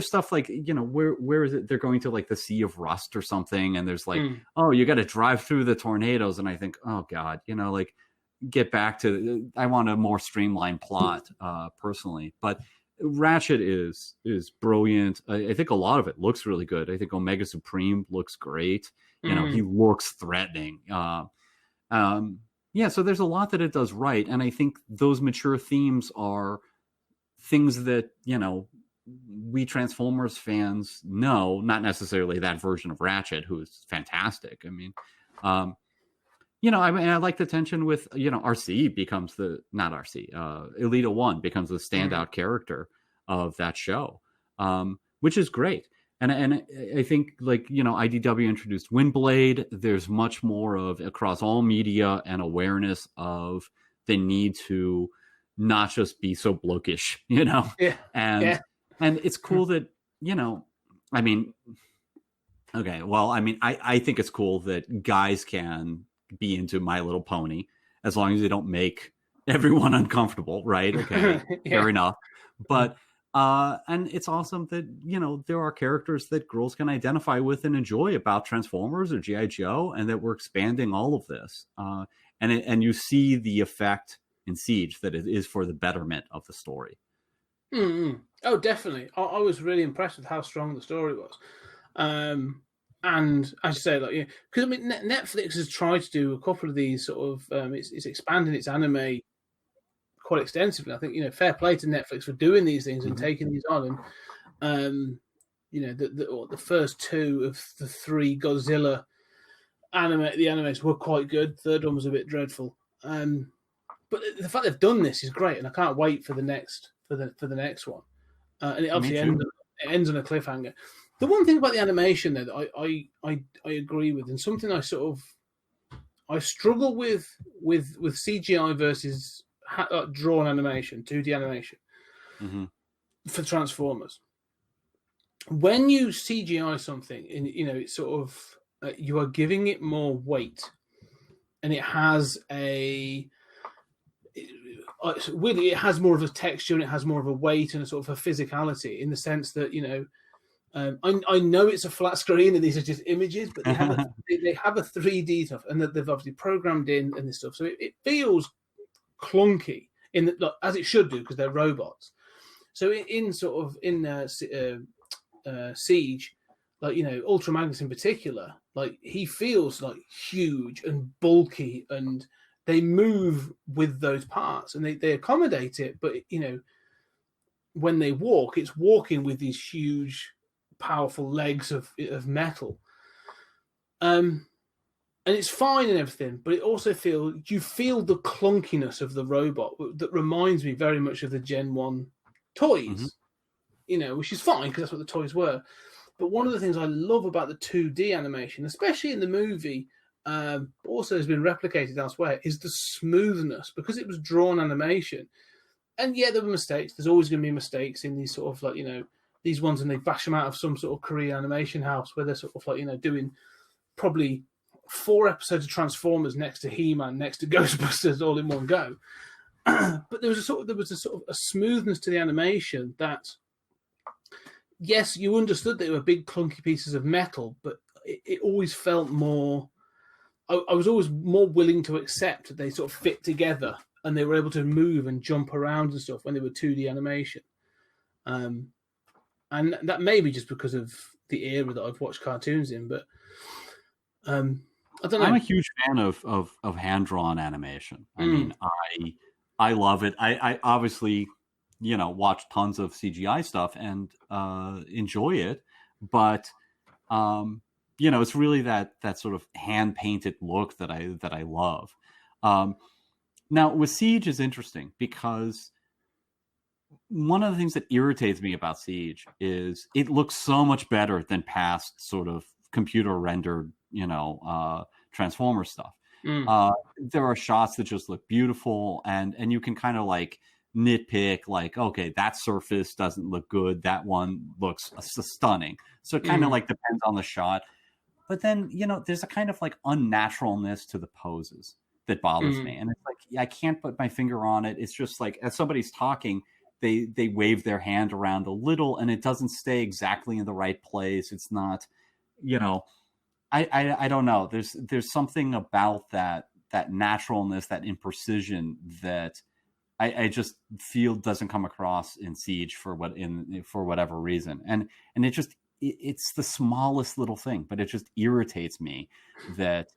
stuff like, where is it? They're going to like the Sea of Rust or something. And there's like, oh, you got to drive through the tornadoes. And I think, oh God, get back to, I want a more streamlined plot, personally. But Ratchet is brilliant. I think a lot of it looks really good. I think Omega Supreme looks great. He looks threatening. Yeah, so there's a lot that it does right, and I think those mature themes are things that, you know, we Transformers fans know, not necessarily that version of Ratchet, who is fantastic. I mean, you know, I mean, I like the tension with, you know, RC becomes Elita 1 becomes the standout character of that show, which is great. And I think, like, you know, IDW introduced Windblade. There's much more of, across all media, and awareness of the need to not just be so blokish, you know? Yeah. And it's cool that, you know, I mean, okay, well, I mean, I think it's cool that guys can be into My Little Pony as long as they don't make everyone uncomfortable, right? Okay, fair enough. But and it's awesome that, you know, there are characters that girls can identify with and enjoy about Transformers or G.I. Joe, and that we're expanding all of this. And you see the effect in Siege that it is for the betterment of the story. Mm-hmm. Oh, definitely. I was really impressed with how strong the story was. And as you say, like, yeah, because I mean, Netflix has tried to do a couple of these sort of, it's expanding its anime quite extensively. I think, you know, fair play to Netflix for doing these things and taking these on. And, you know, the first 2 of the 3 Godzilla animes were quite good. Third one was a bit dreadful. But the fact they've done this is great, and I can't wait for the next next one. And it obviously ends on a cliffhanger. The one thing about the animation though that I agree with, and something I struggle with CGI versus drawn animation, 2D animation for Transformers. When you CGI something, and you know, it's sort of you are giving it more weight, and it has weirdly, it has more of a texture and it has more of a weight and a sort of a physicality, in the sense that, you know, I know it's a flat screen and these are just images, but they have a 3D stuff, and that they've obviously programmed in and this stuff, so it feels clunky as it should do, because they're robots. So in Siege, like, you know, Ultra Magnus in particular, like, he feels like huge and bulky, and they move with those parts and they accommodate it. But, you know, when they walk, it's walking with these huge, powerful legs of metal. And it's fine and everything, but it also you feel the clunkiness of the robot that reminds me very much of the Gen 1 toys, you know, which is fine because that's what the toys were. But one of the things I love about the 2D animation, especially in the movie, also has been replicated elsewhere, is the smoothness, because it was drawn animation. And yeah, there were mistakes. There's always going to be mistakes in these sort of, like, you know, these ones, and they bash them out of some sort of Korean animation house where they're sort of, like, you know, doing probably 4 episodes of Transformers next to He-Man, next to Ghostbusters, all in one go. But there was a sort of a smoothness to the animation that, yes, you understood they were big clunky pieces of metal, but it always felt more. I was always more willing to accept that they sort of fit together and they were able to move and jump around and stuff when they were 2D animation. And that may be just because of the era that I've watched cartoons in, but I don't know. I'm a huge fan of hand-drawn animation. I mean, I love it. I obviously, you know, watch tons of CGI stuff and enjoy it, but you know, it's really that sort of hand-painted look that I love. Now, with Siege is interesting because one of the things that irritates me about Siege is it looks so much better than past sort of computer-rendered, you know, Transformer stuff. There are shots that just look beautiful, and you can kind of like nitpick, like, okay, that surface doesn't look good, that one looks stunning. So it kind of like depends on the shot. But then, you know, there's a kind of like unnaturalness to the poses that bothers me. And it's like, I can't put my finger on it. It's just like, as somebody's talking, they wave their hand around a little and it doesn't stay exactly in the right place. It's not, you know, I don't know. There's something about that naturalness, that imprecision that I just feel doesn't come across in Siege for whatever reason. And it's the smallest little thing, but it just irritates me that,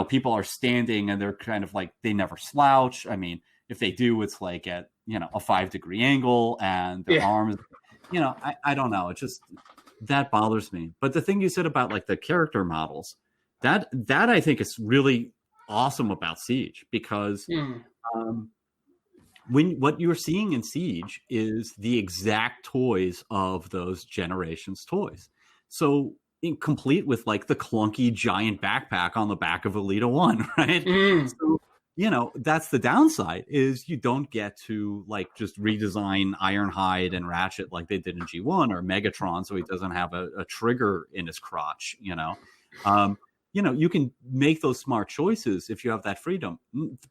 people are standing and they're kind of like, they never slouch. I mean, if they do, it's like at, a 5-degree angle, and their arms, I don't know. It just, that bothers me. But the thing you said about like the character models, that I think is really awesome about Siege, because what you're seeing in Siege is the exact toys of those generations' toys. So complete with like the clunky giant backpack on the back of Elita 1, right? So, that's the downside, is you don't get to like just redesign Ironhide and Ratchet like they did in G1, or Megatron, so he doesn't have a trigger in his crotch, you can make those smart choices if you have that freedom.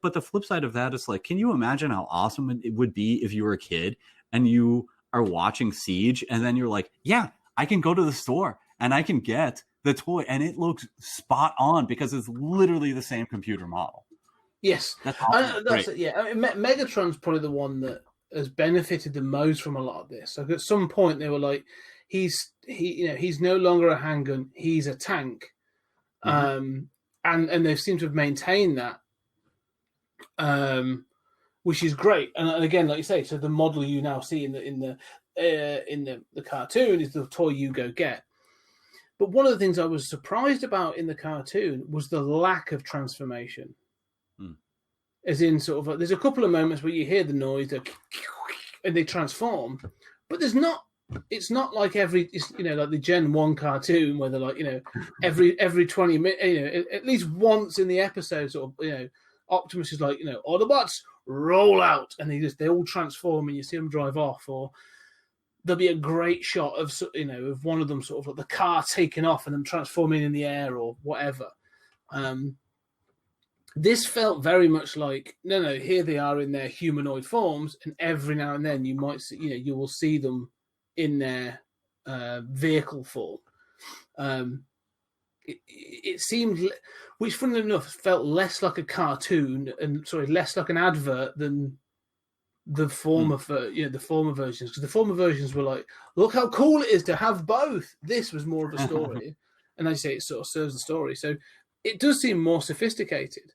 But the flip side of that is like, can you imagine how awesome it would be if you were a kid and you are watching Siege, and then you're like, yeah, I can go to the store and I can get the toy and it looks spot on because it's literally the same computer model. Yes, that's awesome. Yeah. I mean, Megatron's probably the one that has benefited the most from a lot of this. Like at some point, they were like, he's no longer a handgun; he's a tank, and they seem to have maintained that, which is great. And again, like you say, so the model you now see in the cartoon is the toy you go get. But one of the things I was surprised about in the cartoon was the lack of transformation. As in, sort of, there's a couple of moments where you hear the noise, and they transform, but there's not. It's not like like the Gen 1 cartoon where they're like, every 20 minutes, at least once in the episode, sort of, Optimus is like, Autobots roll out, and they all transform, and you see them drive off, or there'll be a great shot of of one of them sort of like the car taking off and them transforming in the air or whatever. This felt very much like, no, here they are in their humanoid forms, and every now and then you might see, you will see them in their vehicle form. It seemed, which funnily enough felt less like a cartoon and less like an advert than the former versions, because the former versions were like, look how cool it is to have both. This was more of a story, and I say it sort of serves the story, so it does seem more sophisticated.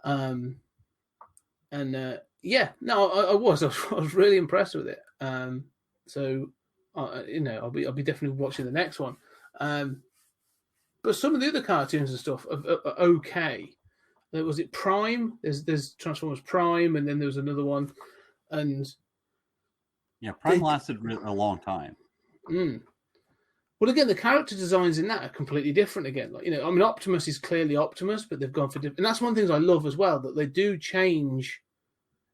I was really impressed with it. I'll be definitely watching the next one. But some of the other cartoons and stuff are okay. Was it Prime? There's Transformers Prime, and then there was another one, and Prime lasted a long time. Well, again, the character designs in that are completely different. Again, Optimus is clearly Optimus, but they've gone for different. And that's one of the things I love as well, that they do change.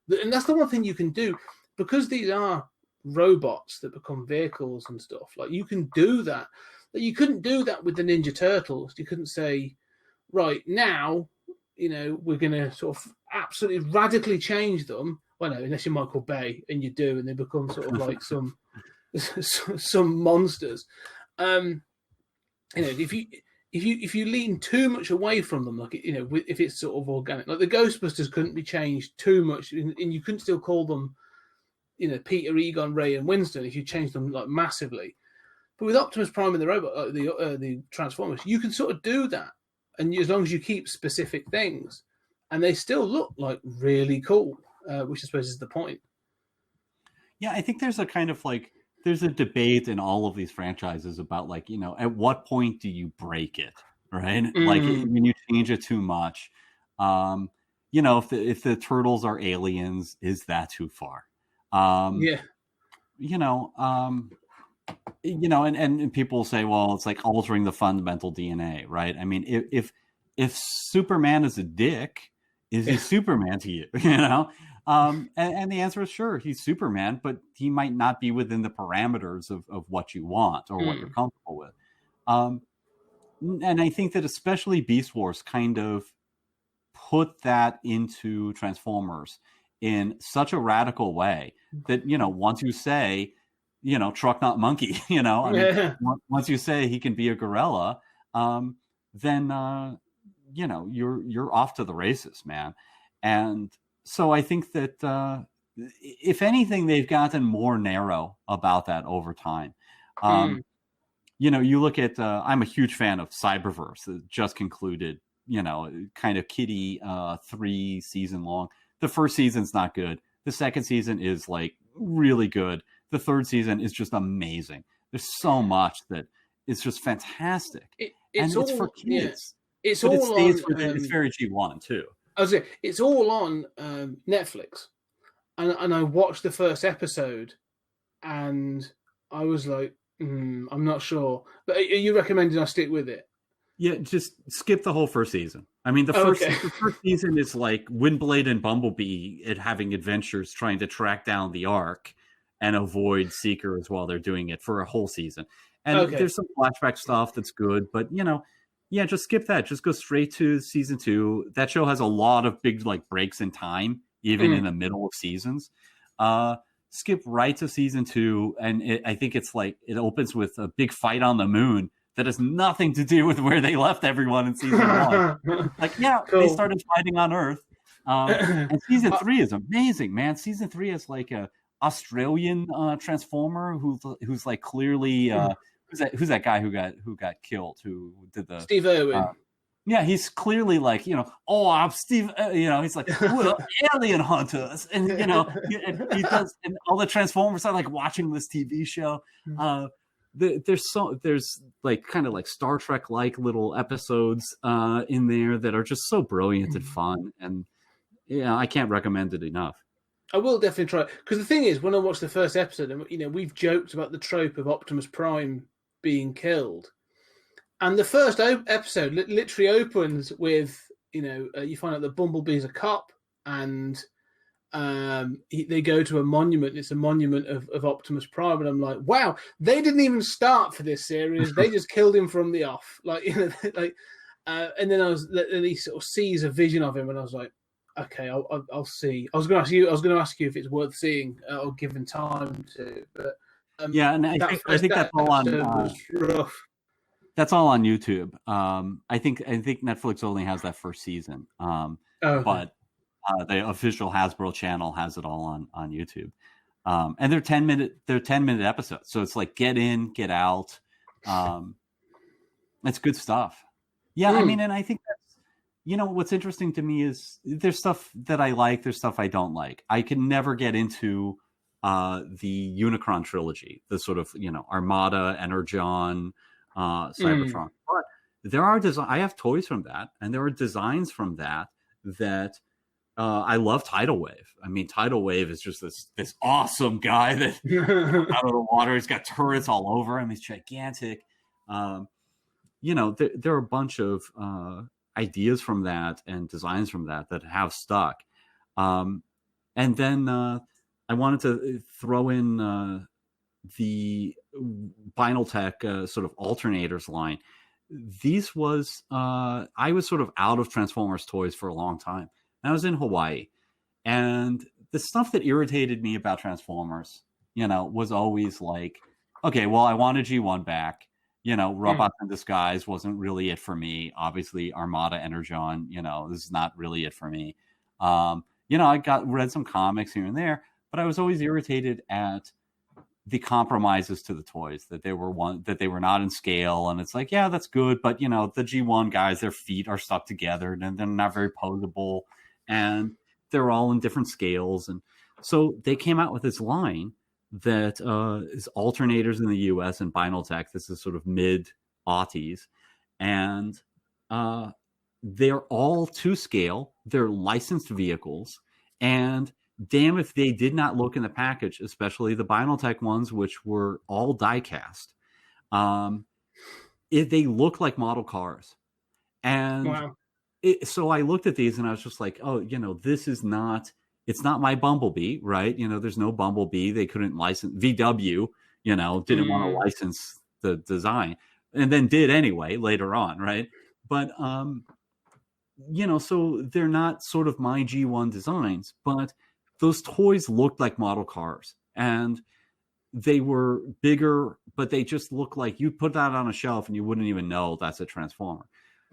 And that's the one thing you can do, because these are robots that become vehicles and stuff. Like, you can do that. You couldn't do that with the Ninja Turtles. You couldn't say, right now, we're going to sort of absolutely radically change them. Well, no, unless you're Michael Bay, and you do, and they become sort of like some monsters. If you lean too much away from them, like if it's sort of organic, like the Ghostbusters couldn't be changed too much, and you couldn't still call them, Peter, Egon, Ray, and Winston if you changed them like massively. But with Optimus Prime and the robot, the Transformers, you can sort of do that, and as long as you keep specific things, and they still look like really cool, which I suppose is the point. Yeah, I think there's a kind of like, there's a debate in all of these franchises about like, at what point do you break it, right? Like when you change it too much, if the turtles are aliens, is that too far? And people say, well, it's like altering the fundamental DNA, right? I mean, if Superman is a dick, is he Superman to you? And the answer is sure, he's Superman, but he might not be within the parameters of what you want or what you're comfortable with. And I think that especially Beast Wars kind of put that into Transformers in such a radical way that, once you say, truck not monkey, once you say he can be a gorilla, then you're off to the races, man. And so I think that if anything, they've gotten more narrow about that over time. You look at, I'm a huge fan of Cyberverse that just concluded kind of kiddie 3-season long. The first season's not good. The second season is like really good. The third season is just amazing. There's so much that it's just fantastic. It's for kids. Yeah. It's very G1 too. I was saying, it's all on Netflix, and I watched the first episode, and I was like, I'm not sure. But are you recommending I stick with it? Yeah, just skip the whole first season. I mean, the first season is like Windblade and Bumblebee having adventures trying to track down the Ark and avoid Seekers while they're doing it for a whole season. And there's some flashback stuff that's good, but just skip that. Just go straight to season 2. That show has a lot of big like breaks in time, even in the middle of seasons. Skip right to season 2, and I think it's like it opens with a big fight on the moon that has nothing to do with where they left everyone in season 1. Cool. They started fighting on Earth. And season 3 is amazing, man. Season 3 is like a Australian transformer who's like clearly who's that guy who got killed, who did the Steve Irwin. He's clearly like, I'm Steve, he's like, we're alien hunters. And, he does, and all the Transformers are like watching this TV show. There's like kind of like Star Trek like little episodes in there that are just so brilliant and fun. And I can't recommend it enough. I will definitely try, because the thing is, when I watched the first episode, we've joked about the trope of Optimus Prime being killed. And the first episode literally opens with, you find out that Bumblebee's a cop, and they go to a monument. It's a monument of Optimus Prime, and I'm like, wow, they didn't even start for this series. They just killed him from the off, and then he sort of sees a vision of him, and I was like, okay, I'll see. I was going to ask you if it's worth seeing or given time to, but and I think that's all on. Rough. That's all on YouTube. I think Netflix only has that first season. But the official Hasbro channel has it all on YouTube. And they're 10-minute episodes. So it's like get in, get out. It's good stuff. Yeah, I mean, and I think that's, what's interesting to me is there's stuff that I like, there's stuff I don't like. I can never get into the Unicron trilogy, the sort of, Armada, Energon, Cybertron. But there are I have toys from that, and there are designs from that I love. Tidal Wave. I mean, Tidal Wave is just this awesome guy that out of the water. He's got turrets all over him. He's gigantic. There are a bunch of ideas from that and designs from that have stuck. And then I wanted to throw in the Binaltech sort of alternators line. These was I was sort of out of Transformers toys for a long time. I was in Hawaii, and the stuff that irritated me about Transformers, was always like, okay, well, I want a G1 back. Robots in Disguise wasn't really it for me. Obviously, Armada, Energon, this is not really it for me. I read some comics here and there, but I was always irritated at the compromises to the toys, that they were not in scale. And it's like, yeah, that's good. But, the G1 guys, their feet are stuck together and they're not very posable, and they're all in different scales. And so they came out with this line that is alternators in the US and Binaltech. This is sort of mid-aughties. And they're all to scale. They're licensed vehicles. And damn if they did not look in the package, especially the Binaltech ones, which were all die-cast. They look like model cars. And wow. So I looked at these and I was just like, oh, this is not, it's not my Bumblebee, right? There's no Bumblebee. They couldn't license VW, didn't want to license the design, and then did anyway later on, right? But, so they're not sort of my G1 designs, but those toys looked like model cars, and they were bigger, but they just look like you put that on a shelf and you wouldn't even know that's a Transformer.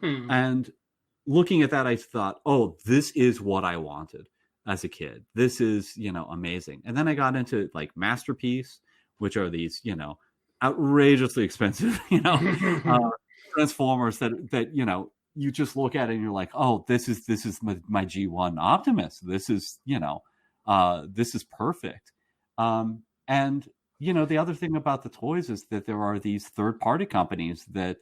And looking at that, I thought, oh, this is what I wanted as a kid. This is, amazing. And then I got into like Masterpiece, which are these, outrageously expensive, Transformers that, you just look at it and you're like, oh, this is my G1 Optimus. This is, this is perfect. And the other thing about the toys is that there are these third-party companies that,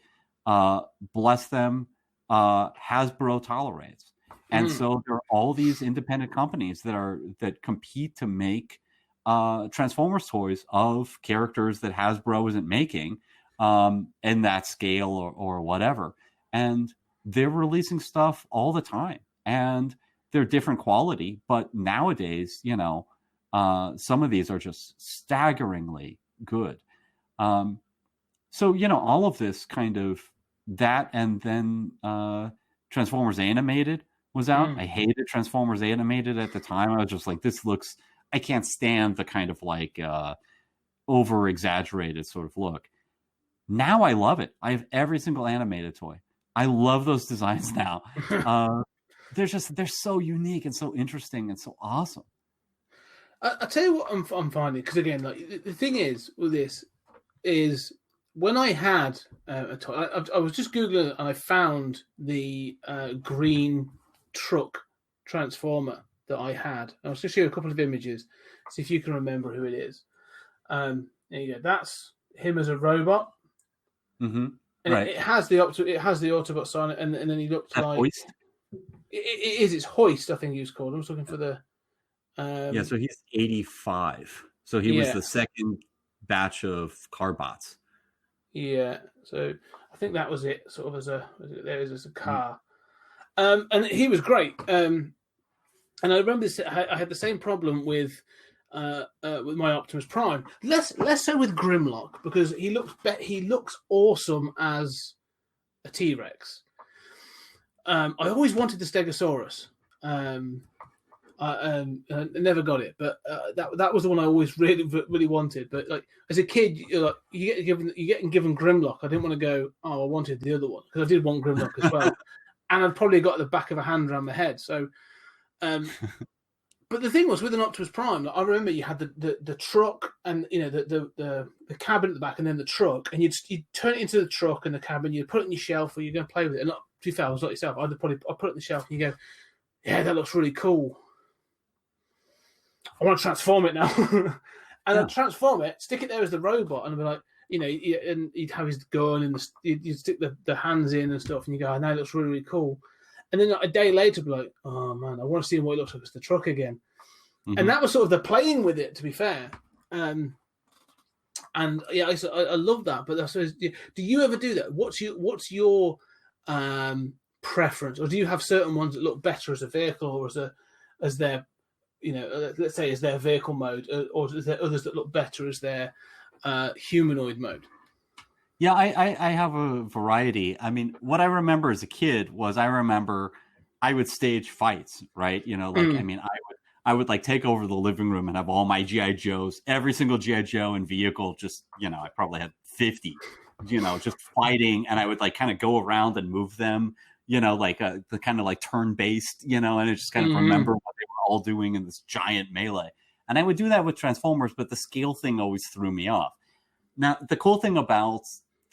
bless them, Hasbro tolerates. And so there are all these independent companies that compete to make Transformers toys of characters that Hasbro isn't making in that scale or whatever. And they're releasing stuff all the time. And they're different quality. But nowadays, some of these are just staggeringly good. So, all of this kind of that, and then Transformers Animated was out. I hated Transformers Animated at the time. I was just like, I can't stand the kind of like over exaggerated sort of look. Now I love it. I have every single animated toy. I love those designs now. They're so unique and so interesting and so awesome. I'll tell you what I'm finding, because again, like the thing is with this is when I had a toy, I was just Googling it and I found the green truck transformer that I had. I was going to show you a couple of images, see if you can remember who it is. There you go. That's him as a robot. Mm-hmm. And right. It has the Autobots on it, and then he looked like Hoist. It's Hoist, I think he was called. I was looking for the. So he's 85. So he was the second batch of Carbots. Yeah, so I think that was it. Sort of as a car, and he was great. And I remember this. I had the same problem with my Optimus Prime. Less so with Grimlock, because he looks awesome as a T-Rex. I always wanted the Stegosaurus. I never got it, but that was the one I always really wanted. But like as a kid, you're getting given Grimlock. I didn't want to go, I wanted the other one, because I did want Grimlock as well, and I'd probably got the back of a hand around my head. So, but the thing was with an Optimus Prime, I remember you had the truck and the cabin at the back, and then the truck, and you'd turn it into the truck and the cabin. You'd put it on your shelf, or you're going to play with it. And to be fair, I was like yourself. I'd put it on the shelf, and you go, yeah, that looks really cool. I want to transform it now. And I'd transform it, stick it there as the robot, and I'd be like, and he'd have his gun, and you'd stick the hands in and stuff, and you go, now it looks really, really cool. And then a day later, I'd be like, oh man, I want to see what it looks like as the truck again. Mm-hmm. And that was sort of the playing with it, to be fair. And yeah, I love that. But I suppose, do you ever do that? What's your preference, or do you have certain ones that look better as a vehicle, or as their let's say as their vehicle mode, or is there others that look better as their humanoid mode? Yeah, I have a variety. I mean, what I remember as a kid was I would stage fights, right? I mean, I would like take over the living room and have all my G.I. Joes, every single G.I. Joe and vehicle, just, I probably had 50, just fighting. And I would like kind of go around and move them, like the kind of like turn-based, and I just kind of remember what they were all doing in this giant melee. And I would do that with Transformers, but the scale thing always threw me off. Now, the cool thing about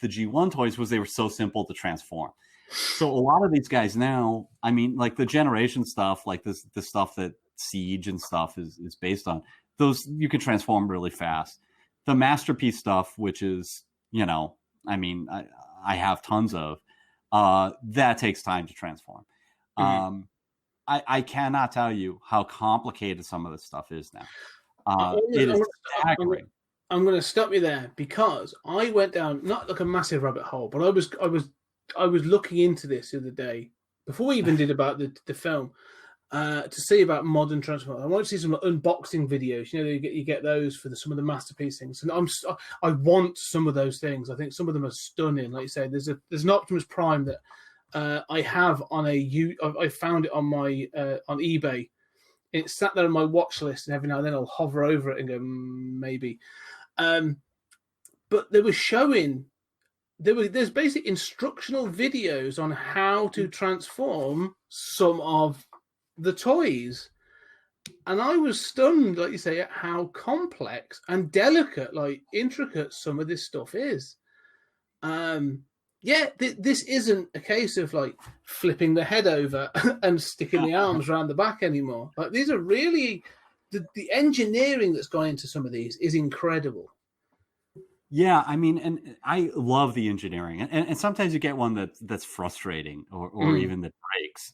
the G1 toys was they were so simple to transform. So a lot of these guys now, I mean, like the generation stuff, like the stuff that Siege and stuff is based on, those you can transform really fast. The Masterpiece stuff, which is, I mean, I have tons of, that takes time to transform. Mm-hmm. I cannot tell you how complicated some of this stuff is now. It is staggering. I'm going to stop you there, because I went down not like a massive rabbit hole, but I was looking into this the other day before we even did about the film to see about modern Transformers. I wanted to see some unboxing videos. You get those for some of the Masterpiece things, and I want some of those things. I think some of them are stunning. Like you say, there's an Optimus Prime that I have on I found it on my on eBay. It's sat there on my watch list, and every now and then I'll hover over it and go maybe. But they were showing there's basic instructional videos on how to transform some of the toys, and I was stunned, like you say, at how complex and delicate, like intricate some of this stuff is. this isn't a case of like flipping the head over and sticking the arms around the back anymore. Like these are really the engineering that's gone into some of these is incredible. Yeah, I mean, and I love the engineering, and sometimes you get one that's frustrating or even that breaks,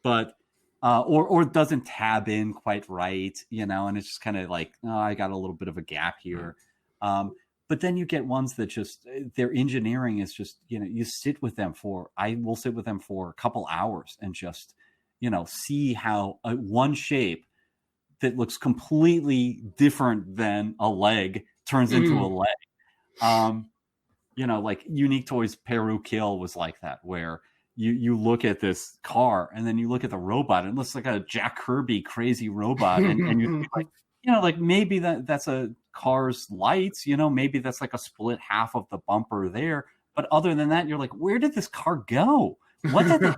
but or doesn't tab in quite right, and it's just kind of like, oh, I got a little bit of a gap here. But then you get ones that just their engineering is just, you sit with them I will sit with them for a couple hours and just, see how one shape that looks completely different than a leg turns into a leg. Like Unique Toys Peru Kill was like that, where you look at this car and then you look at the robot and it looks like a Jack Kirby crazy robot. And you think like, like maybe that's a car's lights, maybe that's like a split half of the bumper there. But other than that, you're like, where did this car go? How did they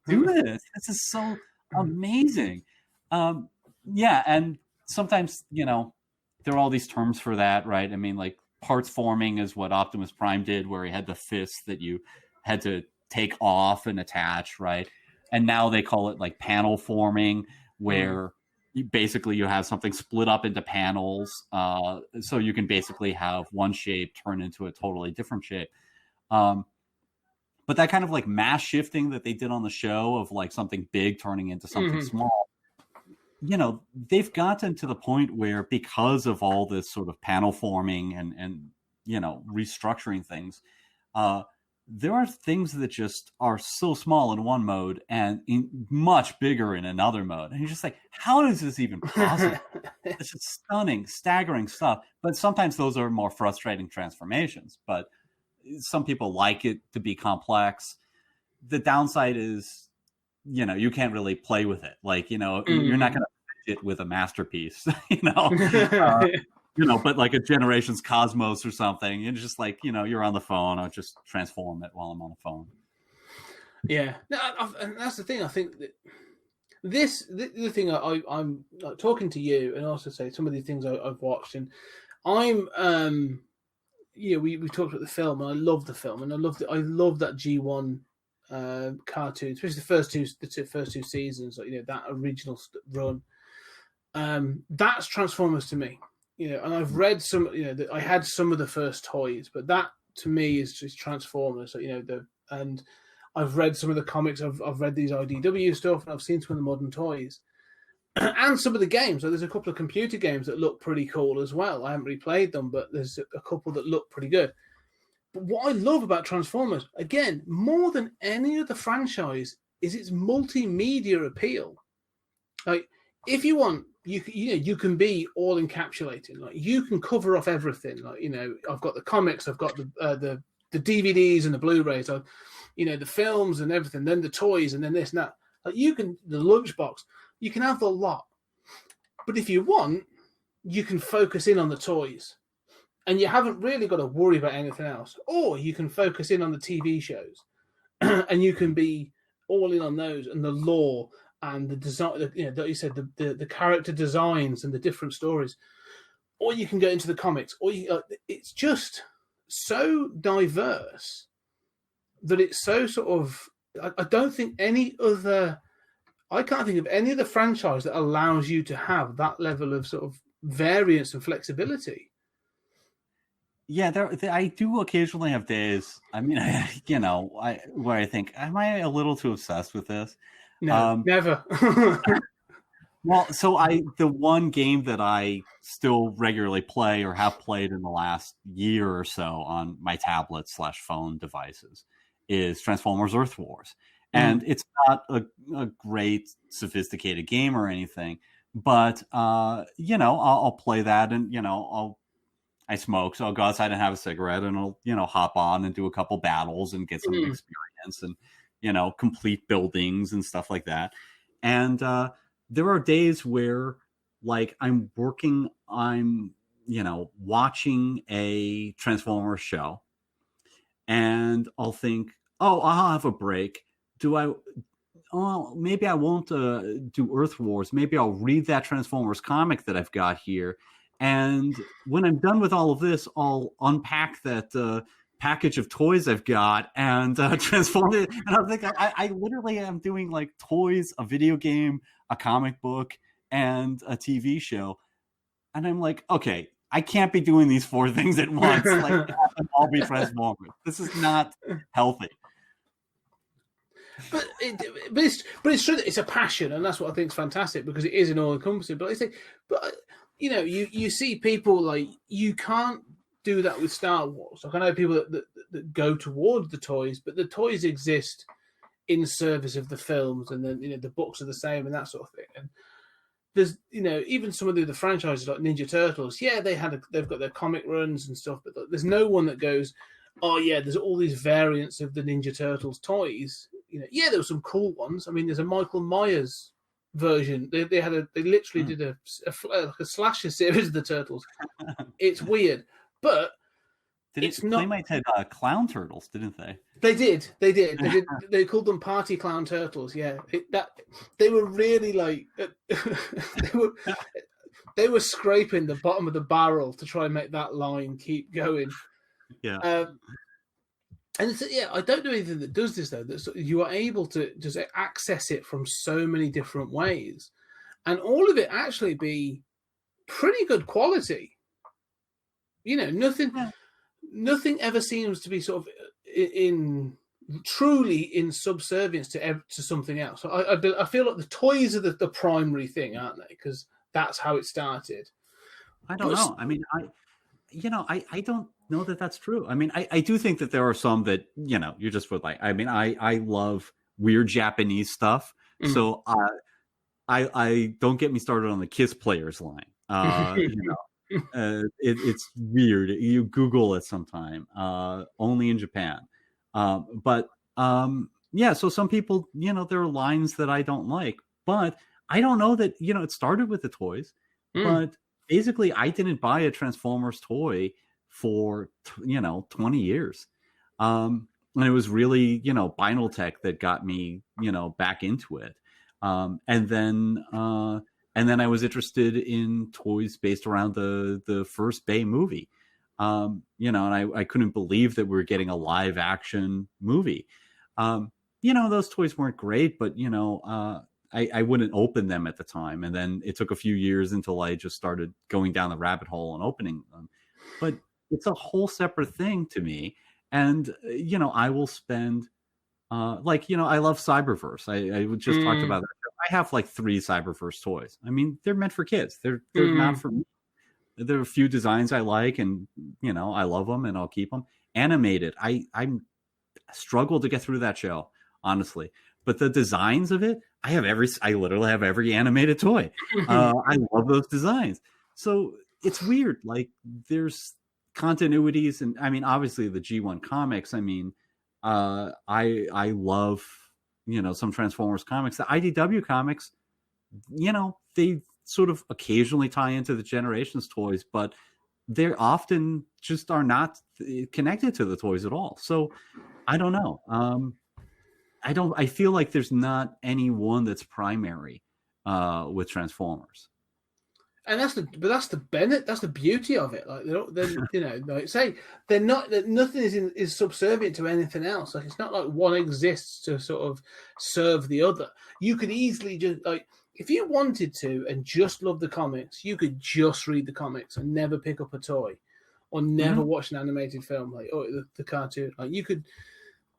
do this? This is so amazing. And sometimes, there are all these terms for that, right? I mean, like parts forming is what Optimus Prime did, where he had the fist that you had to take off and attach, right? And now they call it like panel forming, where you have something split up into panels, so you can basically have one shape turn into a totally different shape. But that kind of like mass shifting that they did on the show of like something big turning into something small, they've gotten to the point where, because of all this sort of panel forming and restructuring things, there are things that just are so small in one mode and much bigger in another mode. And you're just like, how is this even possible? It's just stunning, staggering stuff. But sometimes those are more frustrating transformations. But some people like it to be complex. The downside is, you can't really play with it. Like, you're not going to fit it with a masterpiece, but like a Generations Cosmos or something, it's just like, you're on the phone, I'll just transform it while I'm on the phone. Yeah. No, and that's the thing. I think that the thing I'm like, talking to you and also say some of these things I've watched, and I'm, we talked about the film, and I love the film, and I love that G1 cartoon, especially the first two seasons, like, that original run. That's Transformers to me. And I've read some, I had some of the first toys, but that to me is just Transformers. So, and I've read some of the comics. I've read these IDW stuff, and I've seen some of the modern toys, and some of the games. So there's a couple of computer games that look pretty cool as well. I haven't really played them, but there's a couple that look pretty good. But what I love about Transformers, again, more than any other franchise, is its multimedia appeal. Like, if you want, you can be all encapsulated. Like, you can cover off everything. Like, I've got the comics, I've got the DVDs and the Blu-rays, the films and everything, then the toys, and then this and that. Like, the lunchbox, you can have the lot. But if you want, you can focus in on the toys, and you haven't really got to worry about anything else. Or you can focus in on the TV shows, and you can be all in on those and the lore and the design, that you said, the character designs and the different stories. Or you can go into the comics, or it's just so diverse that it's so sort of, I don't think I can't think of any other franchise that allows you to have that level of sort of variance and flexibility. Yeah, I do occasionally have days. I mean, where I think, am I a little too obsessed with this? No, never. Well, so the one game that I still regularly play or have played in the last year or so on my tablet / phone devices is Transformers Earth Wars. And it's not a great sophisticated game or anything, but I'll play that, and I smoke, so I'll go outside and have a cigarette, and I'll hop on and do a couple battles and get some experience and complete buildings and stuff like that. And there are days where, like, I'm watching a Transformers show, and I'll think, oh, I'll have a break. Maybe I won't do Earth Wars. Maybe I'll read that Transformers comic that I've got here. And when I'm done with all of this, I'll unpack that package of toys I've got and transformed it. And I was like, I literally am doing like toys, a video game, a comic book, and a TV show. And I'm like, okay, I can't be doing these 4 things at once. Like, I'll be transforming. This is not healthy. But it's true that it's a passion, and that's what I think is fantastic, because it is an all-encompassing. But you know, you see people like, you can't do that with Star Wars. Like, I know people that go towards the toys, but the toys exist in service of the films, and then, you know, the books are the same and that sort of thing. And there's, you know, even some of the franchises like Ninja Turtles, yeah, they've got their comic runs and stuff, but there's no one that goes, oh yeah, there's all these variants of the Ninja Turtles toys. You know, yeah, there were some cool ones. I mean, there's a Michael Myers version. They literally did a slasher series of the Turtles. It's weird, but They might have had clown turtles, didn't they? They did. They called them Party Clown Turtles. Yeah, they were really like they were scraping the bottom of the barrel to try and make that line keep going. Yeah. And I don't know anything that does this, though. That you are able to just access it from so many different ways, and all of it actually be pretty good quality. You know, nothing ever seems to be sort of truly in subservience to something else. So I feel like the toys are the primary thing, aren't they? Because that's how it started. I don't know. I mean, I don't know that that's true. I mean, I do think that there are some that, you know, you're just with like, I mean, I love weird Japanese stuff. Mm-hmm. So I don't get me started on the Kiss Players line. You know, it's weird. You Google it sometime, only in Japan. But so some people, you know, there are lines that I don't like, but I don't know that, you know, it started with the toys, but basically I didn't buy a Transformers toy for, 20 years. And it was really, Binaltech that got me, back into it. And then I was interested in toys based around the first Bay movie. And I couldn't believe that we were getting a live action movie. Those toys weren't great, but, I wouldn't open them at the time. And then it took a few years until I just started going down the rabbit hole and opening them. But it's a whole separate thing to me. And, I will spend, I love Cyberverse. I just talked about that. I have like 3 Cyberverse toys. I mean, they're meant for kids. They're not for me. There are a few designs I like, and, I love them and I'll keep them. Animated. I struggle to get through that show, honestly. But the designs of it, I literally have every animated toy. I love those designs. So it's weird. Like, there's continuities, and I mean, obviously the G1 comics. I mean, I love, some Transformers comics. The IDW comics, they sort of occasionally tie into the Generations toys, but they often just are not connected to the toys at all. So I don't know. I feel like there's not any one that's primary with Transformers. And that's the beauty of it. Like, nothing is subservient to anything else. Like, it's not like one exists to sort of serve the other. You could easily just, like, if you wanted to and just love the comics, you could just read the comics and never pick up a toy, or never watch an animated film, like, or the cartoon. Like, you could.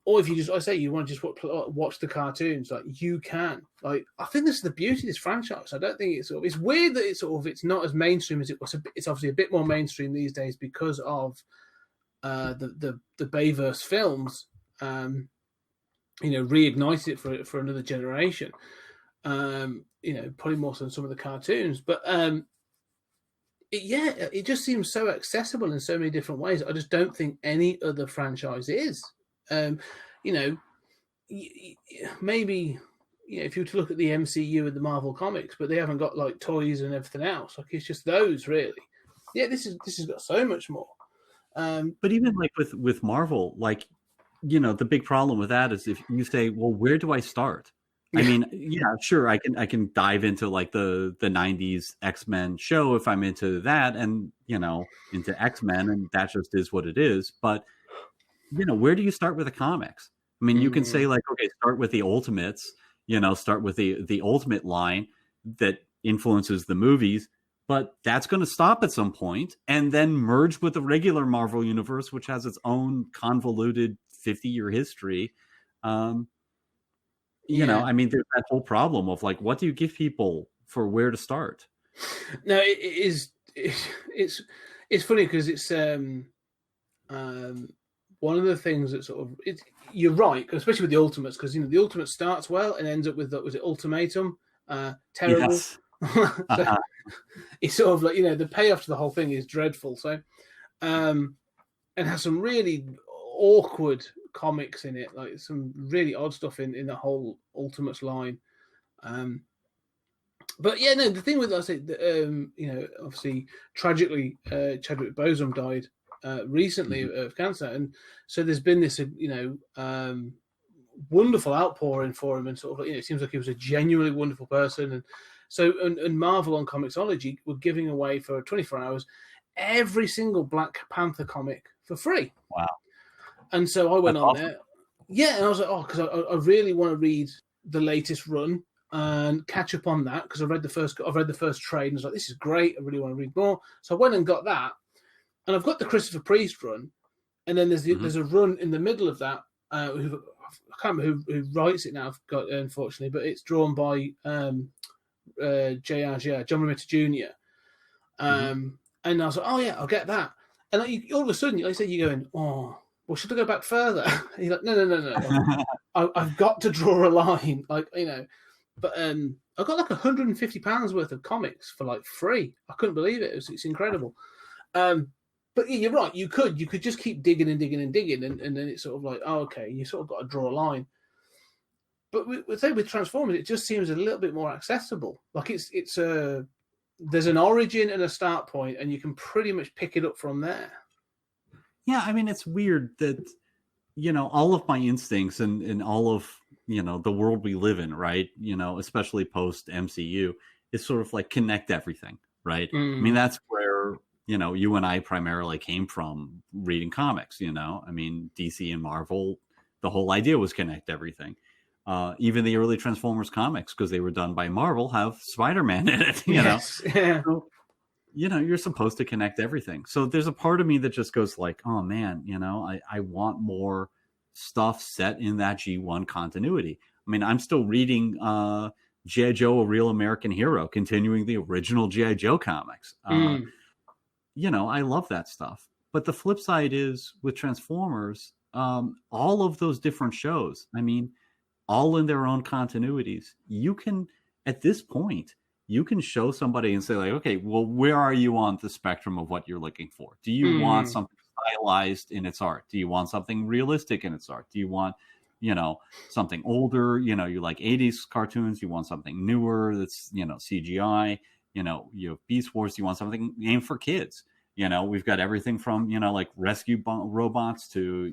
Or if you you want to just watch the cartoons, like, you can. Like, I think this is the beauty of this franchise. I don't think it's weird that it's not as mainstream as it was. It's obviously a bit more mainstream these days because of the Bayverse films. Reignited it for another generation. Probably more than some of the cartoons, but it just seems so accessible in so many different ways. I just don't think any other franchise is. Maybe, if you were to look at the MCU and the Marvel comics, but they haven't got like toys and everything else. Like, it's just those, really. Yeah, this has got so much more. But even like with Marvel, like, the big problem with that is if you say, well, where do I start? I mean, yeah, sure, I can dive into like the 90s X-Men show if I'm into that, and into X-Men, and that just is what it is. But where do you start with the comics? I mean, you can say like, okay, start with the Ultimates, start with the Ultimate line that influences the movies, but that's going to stop at some point and then merge with the regular Marvel universe, which has its own convoluted 50-year history. I mean, there's that whole problem of like, what do you give people for where to start? No, it's funny because it's one of the things that sort of you're right, especially with the Ultimates, because the Ultimate starts well and ends up with was it Ultimatum, terrible. Yes. So it's sort of like the payoff to the whole thing is dreadful. So, and has some really awkward comics in it, like some really odd stuff in the whole Ultimates line. But yeah, no, the thing with obviously tragically, Chadwick Boseman died recently of cancer, and so there's been this wonderful outpouring for him, and sort of it seems like he was a genuinely wonderful person, and so and Marvel on Comixology were giving away for 24 hours every single Black Panther comic for free. Wow! And so I went That's on awesome. there, yeah, and I was like, because I really want to read the latest run and catch up on that, because I've read the first trade and I was like, this is great, I really want to read more. So I went and got that, and I've got the Christopher Priest run, and then there's a run in the middle of that. I can't remember who writes it now, unfortunately, but it's drawn by J.R. John Romita Jr. And I was like, oh yeah, I'll get that. And like, all of a sudden, like I said, you're going, oh, well, should I go back further? And you're like, no. I've got to draw a line, like But I got like £150 worth of comics for like free. I couldn't believe it. It's incredible. But yeah, you're right. You could just keep digging and digging and digging, and then it's sort of like, oh, okay, you sort of got to draw a line. But with Transformers, it just seems a little bit more accessible. Like there's an origin and a start point, and you can pretty much pick it up from there. Yeah, I mean, it's weird that all of my instincts and all of the world we live in, right? Especially post MCU, is sort of like connect everything, right? I mean, that's where you and I primarily came from reading comics. I mean, DC and Marvel, the whole idea was connect everything. Even the early Transformers comics, because they were done by Marvel, have Spider-Man in it. Yes. Yeah. So, you're supposed to connect everything. So there's a part of me that just goes like, oh man, I want more stuff set in that G1 continuity. I mean, I'm still reading G.I. Joe, A Real American Hero, continuing the original G.I. Joe comics. I love that stuff. But the flip side is with Transformers, all of those different shows, I mean, all in their own continuities, you can, at this point, you can show somebody and say like, okay, well, where are you on the spectrum of what you're looking for? Do you want something stylized in its art? Do you want something realistic in its art? Do you want, something older? You like 80s cartoons. You want something newer that's, CGI. You have Beast Wars. You want something aimed for kids. We've got everything from, like rescue robots to,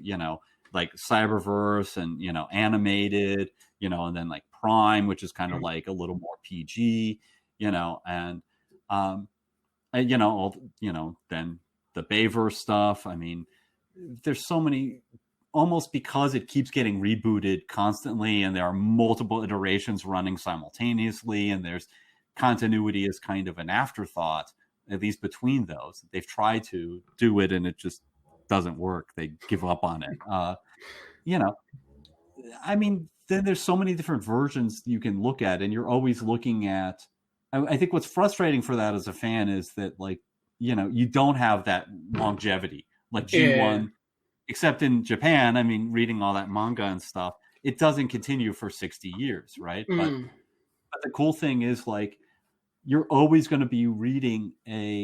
like Cyberverse and, animated, and then like Prime, which is kind of like a little more PG, and then the Bayverse stuff. I mean, there's so many, almost because it keeps getting rebooted constantly and there are multiple iterations running simultaneously and there's continuity is kind of an afterthought, at least between those. They've tried to do it and it just doesn't work. They give up on it. I mean, then there's so many different versions you can look at, and you're always looking at, I think what's frustrating for that as a fan is that, like, you don't have that longevity like G1, except in Japan. I mean, reading all that manga and stuff, it doesn't continue for 60 years, right? But the cool thing is, like, you're always going to be reading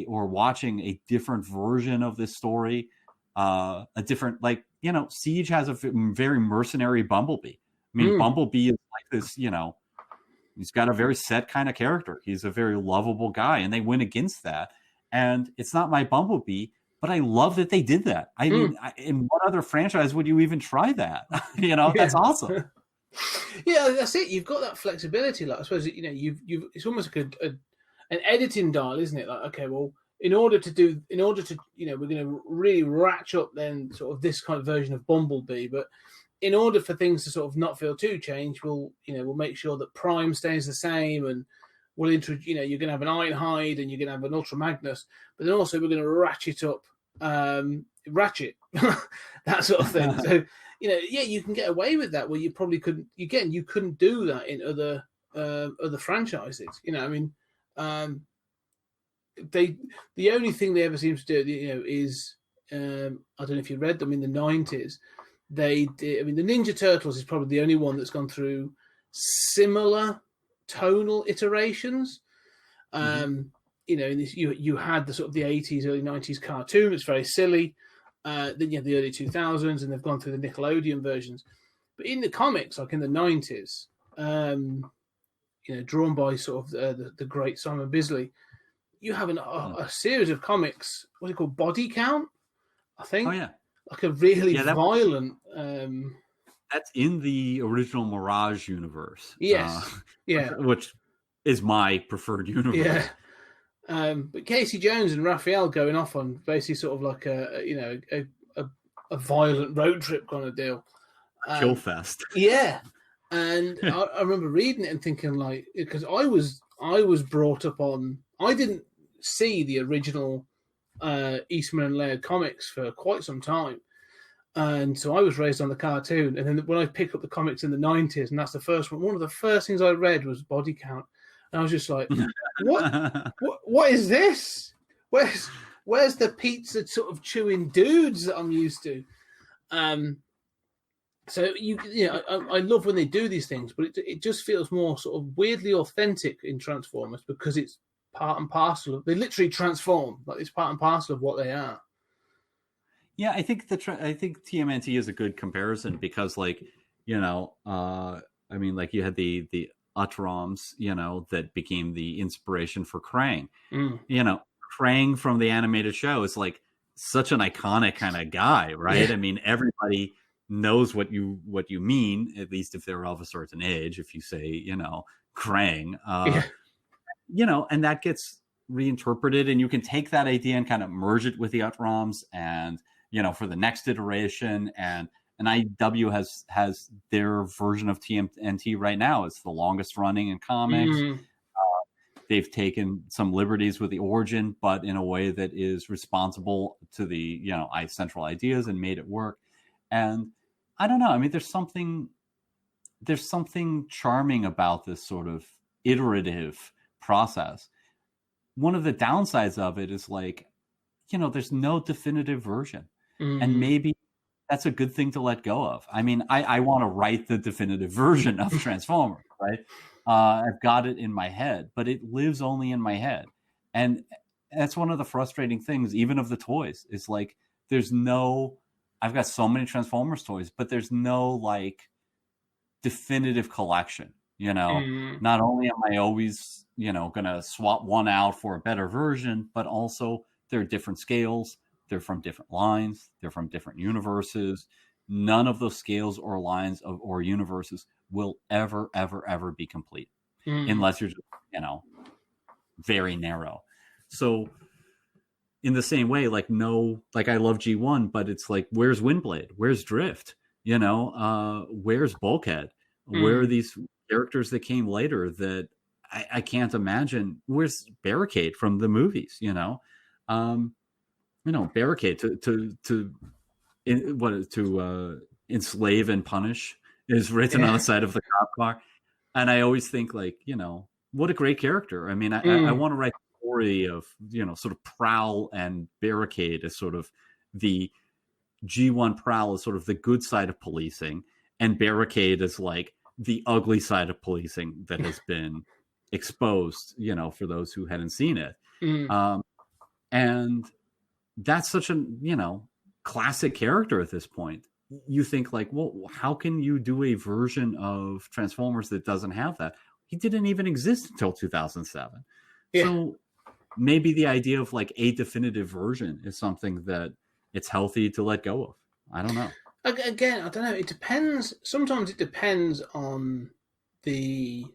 or watching a different version of this story, a different, like, Siege has a very mercenary Bumblebee. I mean, Bumblebee is like this, he's got a very set kind of character. He's a very lovable guy, and they went against that. And it's not my Bumblebee, but I love that they did that. I mean, in what other franchise would you even try that? That's awesome. Yeah, that's it. You've got that flexibility. Like, I suppose, you've it's almost like an editing dial, isn't it? Like, okay, well, in order to we're going to really ratchet up then sort of this kind of version of Bumblebee, but in order for things to sort of not feel too changed, we'll make sure that Prime stays the same, and we'll introduce, you're going to have an Ironhide and you're going to have an Ultra Magnus, but then also we're going to ratchet up Ratchet, that sort of thing. So, you can get away with that where you probably couldn't. Again, you couldn't do that in other franchises. The only thing they ever seem to do, is I don't know if you read them in the 90s. They did. I mean, the Ninja Turtles is probably the only one that's gone through similar tonal iterations. You had the sort of the 80s, early 90s cartoon. It's very silly. Then you have the early 2000s, and they've gone through the Nickelodeon versions. But in the comics, like in the 90s, drawn by sort of the great Simon Bisley, you have a series of comics. What's it called? Body Count, I think. Oh yeah, like a really violent. That's in the original Mirage universe. Yes, which is my preferred universe. Yeah. But Casey Jones and Raphael going off on basically sort of like a violent road trip kind of deal. Kill fest. Yeah. And I remember reading it and thinking, like, because I was brought up on, I didn't see the original Eastman and Laird comics for quite some time. And so I was raised on the cartoon. And then when I picked up the comics in the 90s, and that's the first one of the first things I read was Body Count. And I was just like, what is this? Where's the pizza sort of chewing dudes that I'm used to? So I love when they do these things, but it just feels more sort of weirdly authentic in Transformers because it's part and parcel of. They literally transform, like it's part and parcel of what they are. Yeah, I think TMNT is a good comparison because, like, you had the Utroms, that became the inspiration for Krang. Krang from the animated show is like such an iconic kind of guy, right? Yeah. I mean, everybody knows what you mean, at least if they're of a certain age. If you say, Krang, and that gets reinterpreted, and you can take that idea and kind of merge it with the Utroms, and for the next iteration, and IDW has their version of TMNT right now. It's the longest running in comics. They've taken some liberties with the origin, but in a way that is responsible to the central ideas and made it work. And I don't know. I mean, there's something charming about this sort of iterative process. One of the downsides of it is, like, there's no definitive version, and maybe that's a good thing to let go of. I mean, I want to write the definitive version of Transformers, right? I've got it in my head, but it lives only in my head. And that's one of the frustrating things, even of the toys, is like, I've got so many Transformers toys, but there's no like definitive collection, Not only am I always, going to swap one out for a better version, but also there are different scales. They're from different lines. They're from different universes. None of those scales or lines or universes will ever, ever, ever be complete unless you're, very narrow. So in the same way, I love G1, but it's like, where's Windblade? Where's Drift? Where's Bulkhead? Where are these characters that came later that I can't imagine? Where's Barricade from the movies? Barricade to enslave and punish is written on the side of the cop car. And I always think, like, what a great character. I mean, I want to write a story of, sort of Prowl and Barricade as sort of the G1. Prowl is sort of the good side of policing, and Barricade is like the ugly side of policing that has been exposed, for those who hadn't seen it. And that's such a, classic character at this point. You think, like, well, how can you do a version of Transformers that doesn't have that? He didn't even exist until 2007. Yeah. So maybe the idea of like a definitive version is something that it's healthy to let go of. I don't know. Again, I don't know. It depends. Sometimes it depends on the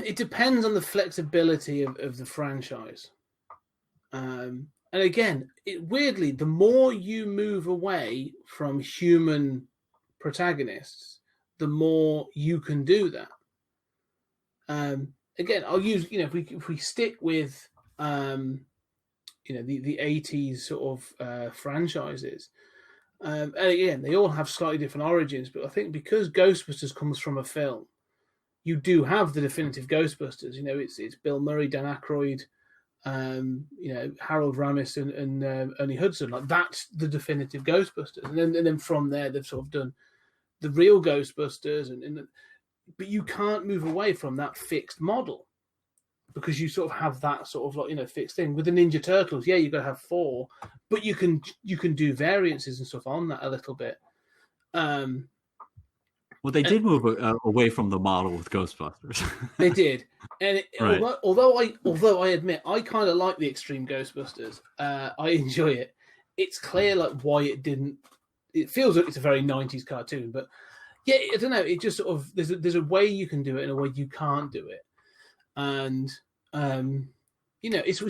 It depends on the flexibility of the franchise. And again, weirdly, the more you move away from human protagonists, the more you can do that. Again, I'll use, if we stick with, the 80s sort of franchises, and again, they all have slightly different origins, but I think because Ghostbusters comes from a film, you do have the definitive Ghostbusters. It's Bill Murray, Dan Aykroyd, Harold Ramis, and Ernie Hudson. Like, that's the definitive Ghostbusters, and then from there they've sort of done the real Ghostbusters, but you can't move away from that fixed model because you sort of have that sort of fixed thing. With the Ninja Turtles, you've got to have 4, but you can do variances and stuff on that a little bit. Well, they did move away from the model with Ghostbusters. They did, and right. although I admit I kind of like the Extreme Ghostbusters, I enjoy it. It's clear why it didn't. It feels like it's a very 90s cartoon, but I don't know. It just sort of there's a way you can do it and a way you can't do it, and it's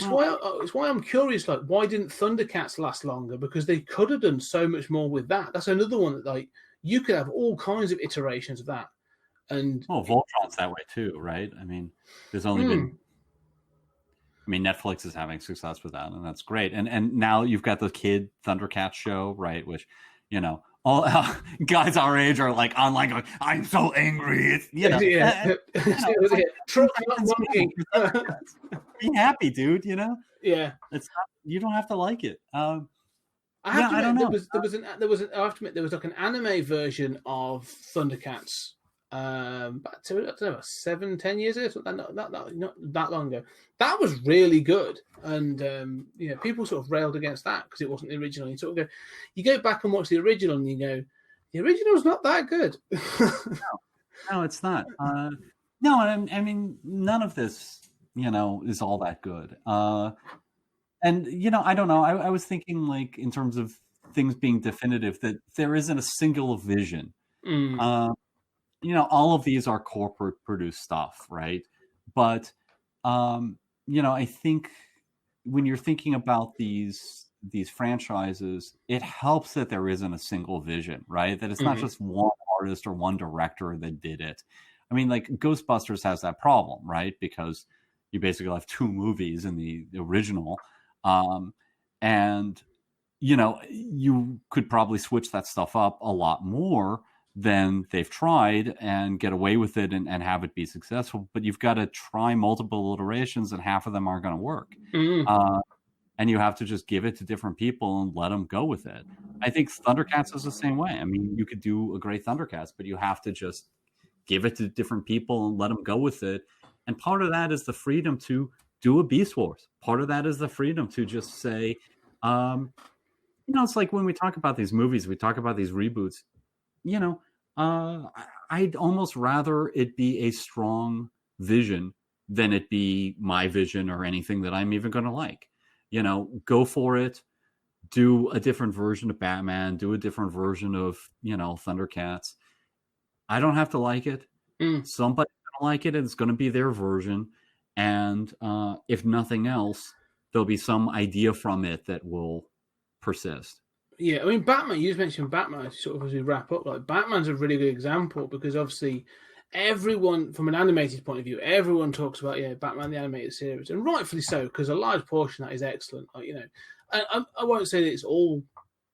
why I'm curious. Like, why didn't Thundercats last longer? Because they could have done so much more with that. That's another one that you could have all kinds of iterations of that. And Voltron's that way too, right? I mean, there's only been. I mean, Netflix is having success with that, and that's great. And now you've got the kid Thundercats show, right? Which, all guys our age are online going, "I'm so angry." Be happy, dude. Yeah, it's not, you don't have to like it. I don't know. There was I have to admit there was an anime version of Thundercats. About 7-10 years ago, not that long ago. That was really good, and people sort of railed against that because it wasn't the original. You go back and watch the original, and you go, the original's not that good. No, it's not. No, I mean, none of this, is all that good. And I don't know. I was thinking, in terms of things being definitive, that there isn't a single vision. All of these are corporate produced stuff, right? But, I think when you're thinking about these franchises, it helps that there isn't a single vision, right? That it's not just one artist or one director that did it. I mean, Ghostbusters has that problem, right? Because you basically have 2 movies in the original. And, you could probably switch that stuff up a lot more than they've tried and get away with it and have it be successful. But you've got to try multiple iterations, and half of them aren't going to work. And you have to just give it to different people and let them go with it. I think Thundercats is the same way. I mean, you could do a great Thundercats, but you have to just give it to different people and let them go with it. And part of that is the freedom to do a Beast Wars. Part of that is the freedom to just say, it's like when we talk about these movies, we talk about these reboots, I'd almost rather it be a strong vision than it be my vision or anything that I'm even going to like. Go for it. Do a different version of Batman. Do a different version of, Thundercats. I don't have to like it. Somebody's going to like it, and it's going to be their version. And if nothing else, there'll be some idea from it that will persist. Yeah, I mean, Batman, you just mentioned Batman, sort of as we wrap up. Batman's a really good example because obviously everyone, from an animated point of view, everyone talks about, Batman the Animated Series, and rightfully so, because a large portion of that is excellent. I won't say that it's all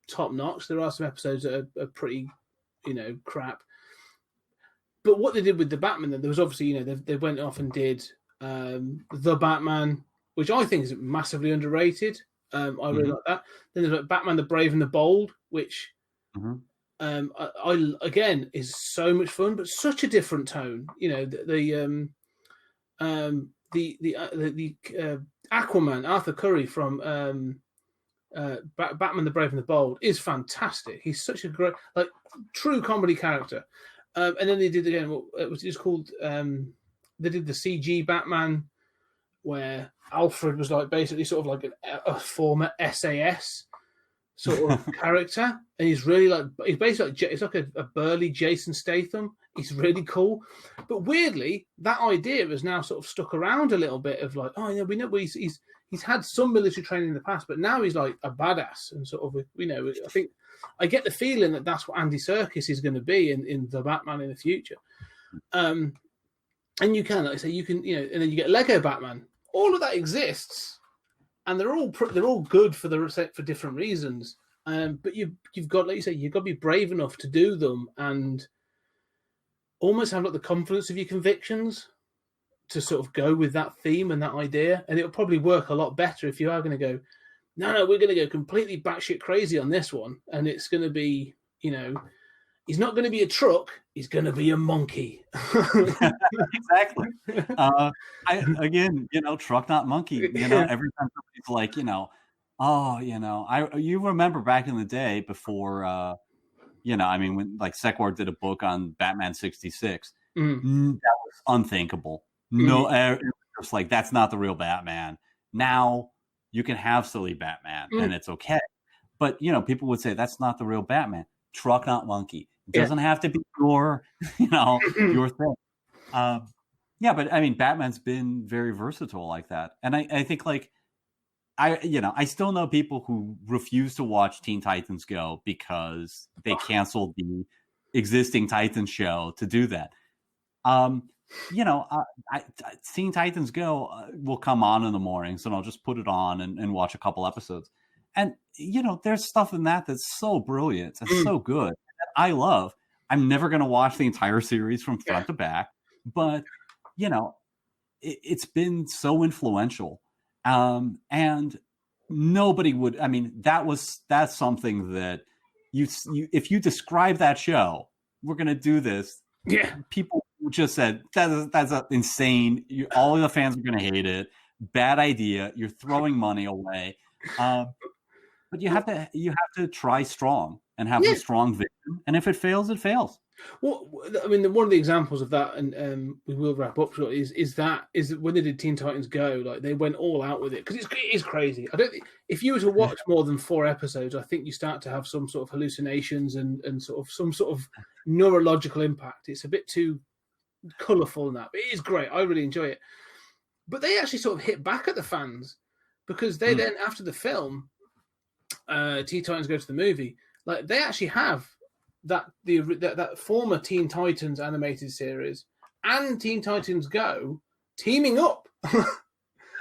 top-notch. There are some episodes that are pretty, crap. But what they did with the Batman, then, there was obviously, they went off and did The Batman, which I think is massively underrated. I really like that. Then there's Batman the Brave and the Bold, which I again is so much fun, but such a different tone. The Aquaman, Arthur Curry from Batman the Brave and the Bold is fantastic. He's such a great, true comedy character. And then they did again. It was just called. They did the CG Batman, where Alfred was basically sort of like a former SAS, sort of character, and he's really he's basically it's like a burly Jason Statham. He's really cool, but weirdly, that idea has now sort of stuck around a little bit of like, oh, yeah, we know he's had some military training in the past, but now he's like a badass and sort of, you know, I think I get the feeling that that's what Andy Serkis is going to be in the Batman in the future. And you can, like I say, you can, you know, and then you get Lego Batman. All of that exists, and they're all good for different reasons. But you've got, like you say, you've got to be brave enough to do them and almost have like the confidence of your convictions to sort of go with that theme and that idea. And it'll probably work a lot better if you are going to go, no, we're going to go completely batshit crazy on this one, and it's going to be, you know, he's not going to be a truck. He's going to be a monkey. Exactly. Again, you know, truck, not monkey. You know, every time somebody's like, you know, oh, you know, you remember back in the day before, you know, I mean, when like Sequard did a book on Batman 66, that was unthinkable. No, it was just like, that's not the real Batman. Now you can have silly Batman and it's okay. But, you know, people would say that's not the real Batman. Truck, not monkey. It doesn't have to be your, you know, your thing. Yeah, but I mean, Batman's been very versatile like that. And I think like, I still know people who refuse to watch Teen Titans Go because they canceled the existing Titans show to do that. You know, Teen Titans Go will come on in the mornings, and I'll just put it on and watch a couple episodes. And, you know, there's stuff in that that's so brilliant and so good that I love. I'm never going to watch the entire series from front to back, but, you know, it's been so influential. And nobody would, I mean, that's something that if you describe that show, we're going to do this. Yeah. People just said, that's insane. All of the fans are going to hate it. Bad idea. You're throwing money away. But you have to try strong and have a strong vision. And if it fails, it fails. Well, I mean, one of the examples of that, and we will wrap up shortly, is when they did Teen Titans Go, like they went all out with it because it is crazy. I don't think if you were to watch more than 4 episodes, I think you start to have some sort of hallucinations and sort of some sort of neurological impact. It's a bit too colourful in that, but it is great. I really enjoy it. But they actually sort of hit back at the fans because they then, after the film, Teen Titans Go to the movie, like they actually have that former Teen Titans animated series and Teen Titans Go teaming up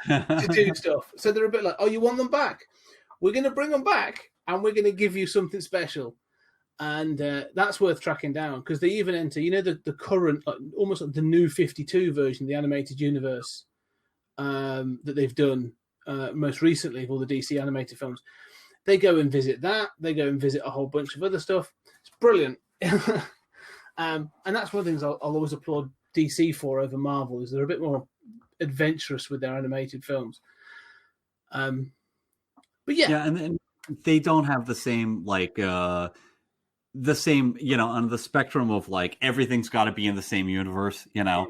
to do stuff. So they're a bit like, oh, you want them back? We're going to bring them back and we're going to give you something special. And that's worth tracking down because they even enter, you know, the current, like, almost like the new 52 version of the animated universe that they've done most recently of all the DC animated films. They go and visit that. They go and visit a whole bunch of other stuff. It's brilliant. And that's one of the things I'll always applaud DC for over Marvel is they're a bit more adventurous with their animated films. But yeah, and they don't have the same you know, on the spectrum of like everything's got to be in the same universe. You know,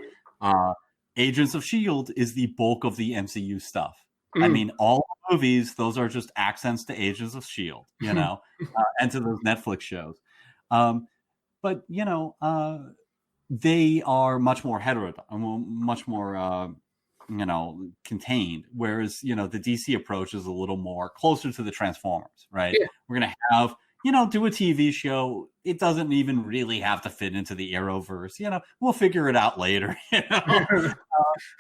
Agents of S.H.I.E.L.D. is the bulk of the MCU stuff. I mean, all the movies, those are just accents to Agents of S.H.I.E.L.D., you know, and to those Netflix shows. But, you know, they are much more much more, you know, contained. Whereas, you know, the DC approach is a little more closer to the Transformers, right? Yeah. We're going to have, you know, do a TV show. It doesn't even really have to fit into the Arrowverse. You know, we'll figure it out later. You know?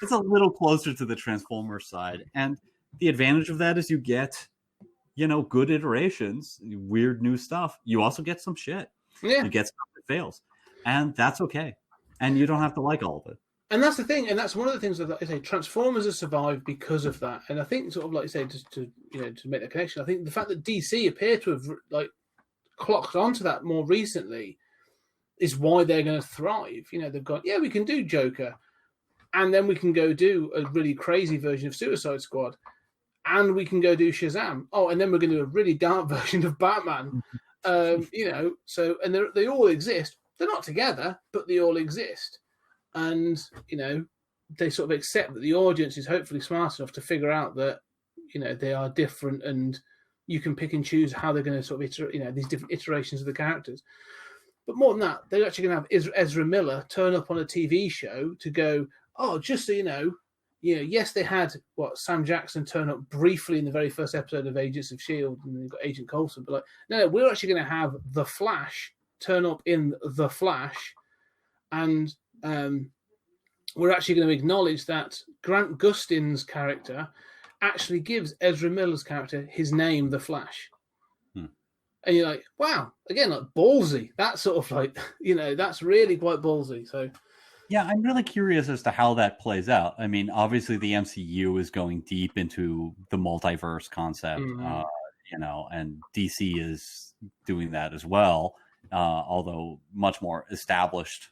It's a little closer to the Transformers side. And the advantage of that is you get, you know, good iterations, weird new stuff. You also get some shit. Yeah. You get stuff that fails. And that's okay. And you don't have to like all of it. And that's the thing. And that's one of the things that I say, Transformers has survived because of that. And I think sort of like you say, just to, you know, to make that connection, I think the fact that DC appear to have like clocked onto that more recently is why they're going to thrive. You know, they've got, we can do Joker, and then we can go do a really crazy version of Suicide Squad, and we can go do Shazam. Oh, and then we're going to do a really dark version of Batman. You know, so, and they all exist. They're not together, but they all exist. And, you know, they sort of accept that the audience is hopefully smart enough to figure out that, you know, they are different and you can pick and choose how they're going to sort of these different iterations of the characters. But more than that, they're actually going to have Ezra Miller turn up on a TV show to go, oh, just so you know, yes, they had Sam Jackson turn up briefly in the very first episode of Agents of S.H.I.E.L.D. and then you've got Agent Coulson, but no, we're actually going to have The Flash turn up in The Flash, and we're actually going to acknowledge that Grant Gustin's character actually gives Ezra Miller's character his name, The Flash. And you're like, wow, again, ballsy. That's sort of that's really quite ballsy. So, yeah, I'm really curious as to how that plays out. I mean, obviously the MCU is going deep into the multiverse concept, and DC is doing that as well, although much more established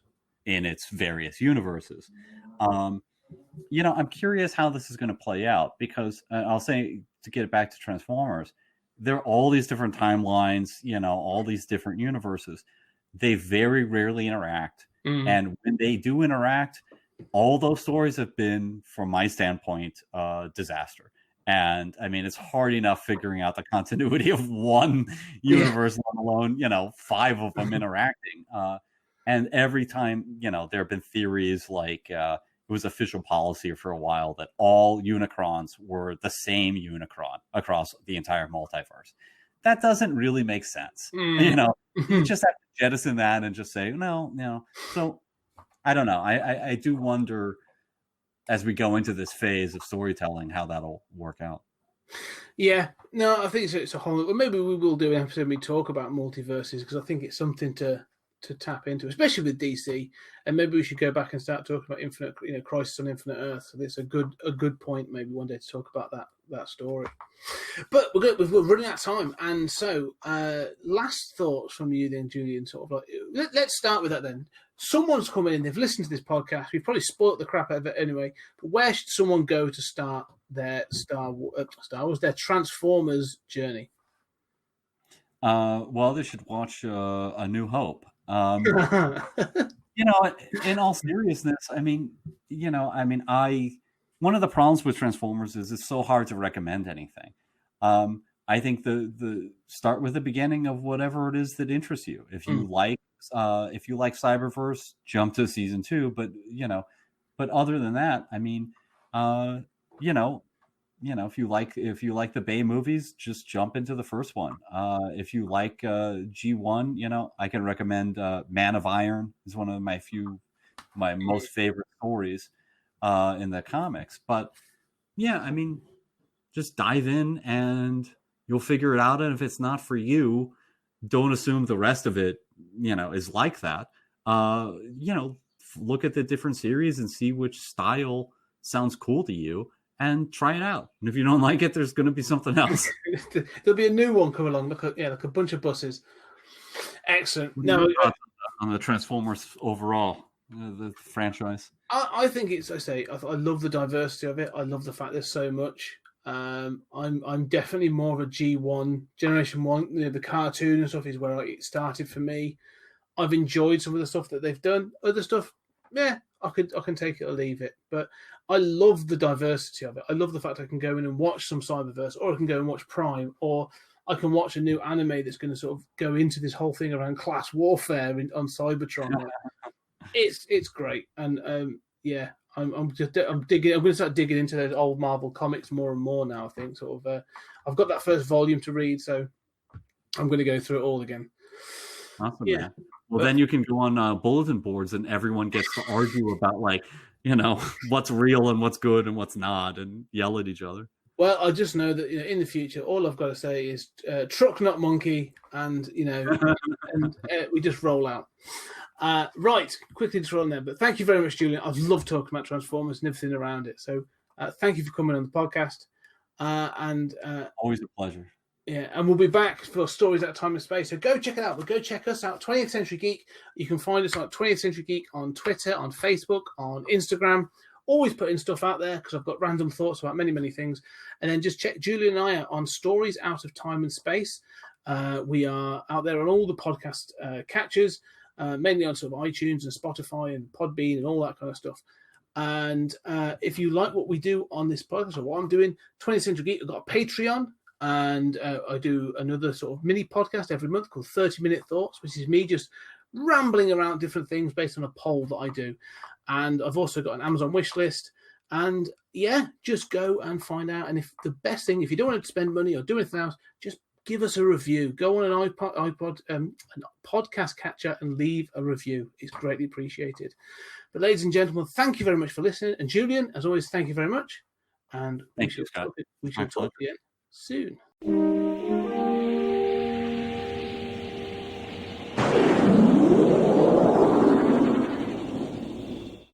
in its various universes. I'm curious how this is going to play out because I'll say, to get it back to Transformers, there are all these different timelines, all these different universes. They very rarely interact. Mm-hmm. And when they do interact, all those stories have been, from my standpoint, disaster. And I mean, it's hard enough figuring out the continuity of one universe, let alone, 5 of them interacting. And every time, there have been theories like it was official policy for a while that all Unicrons were the same Unicron across the entire multiverse. That doesn't really make sense. You just have to jettison that and just say, no. So I don't know. I do wonder as we go into this phase of storytelling how that'll work out. Yeah, no, I think it's a whole. Well, maybe we will do an episode where we talk about multiverses because I think it's something to tap into, especially with DC. And maybe we should go back and start talking about Infinite, Crisis on Infinite Earth. So it's a good point, maybe one day to talk about that story. But we're running out of time, and so last thoughts from you then, Julian. Sort of let's start with that then. Someone's coming in, they've listened to this podcast. We've probably spoiled the crap out of it anyway. But where should someone go to start their Star Wars, their Transformers journey? Well, they should watch A New Hope. In all seriousness, one of the problems with Transformers is it's so hard to recommend anything. I think the start with the beginning of whatever it is that interests you. If you like Cyberverse, jump to season 2. But other than that, if you like the Bay movies, just jump into the first one. If you like G1, I can recommend Man of Iron is one of my most favorite stories in the comics. But just dive in and you'll figure it out. And if it's not for you, don't assume the rest of it, is like that. Look at the different series and see which style sounds cool to you. And try it out. And if you don't like it, there's going to be something else. There'll be a new one come along. Like a bunch of buses. Excellent. No, on the Transformers overall, the franchise. I think it's. I love the diversity of it. I love the fact there's so much. I'm definitely more of a G1 Generation 1. The cartoon and stuff is where it started for me. I've enjoyed some of the stuff that they've done. Other stuff, I can take it or leave it. But I love the diversity of it. I love the fact I can go in and watch some Cyberverse, or I can go and watch Prime, or I can watch a new anime that's going to sort of go into this whole thing around class warfare on Cybertron. It's great, and I'm digging. I'm going to start digging into those old Marvel comics more and more now. I think I've got that first volume to read, so I'm going to go through it all again. Awesome, man. Well, then you can go on bulletin boards, and everyone gets to argue about what's real and what's good and what's not, and yell at each other. Well, I just know that in the future, all I've got to say is truck, not monkey, and we just roll out. Right, quickly to run there. But thank you very much, Julian. I've loved talking about Transformers and everything around it. So thank you for coming on the podcast. Always a pleasure. Yeah, and we'll be back for Stories Out of Time and Space. So go check it out. But go check us out, 20th Century Geek. You can find us at 20th Century Geek on Twitter, on Facebook, on Instagram. Always putting stuff out there because I've got random thoughts about many, many things. And then just check Julian and I out on Stories Out of Time and Space. We are out there on all the podcast catchers, mainly on sort of iTunes and Spotify and Podbean and all that kind of stuff. And if you like what we do on this podcast or what I'm doing, 20th Century Geek, I've got a Patreon. And I do another sort of mini podcast every month called 30-Minute Thoughts, which is me just rambling around different things based on a poll that I do. And I've also got an Amazon wish list. And yeah, just go and find out. And if the best thing, if you don't want to spend money or do anything else, just give us a review. Go on an an podcast catcher and leave a review. It's greatly appreciated. But ladies and gentlemen, thank you very much for listening. And Julian, as always, thank you very much. And Thank you, Scott. we shall talk again soon.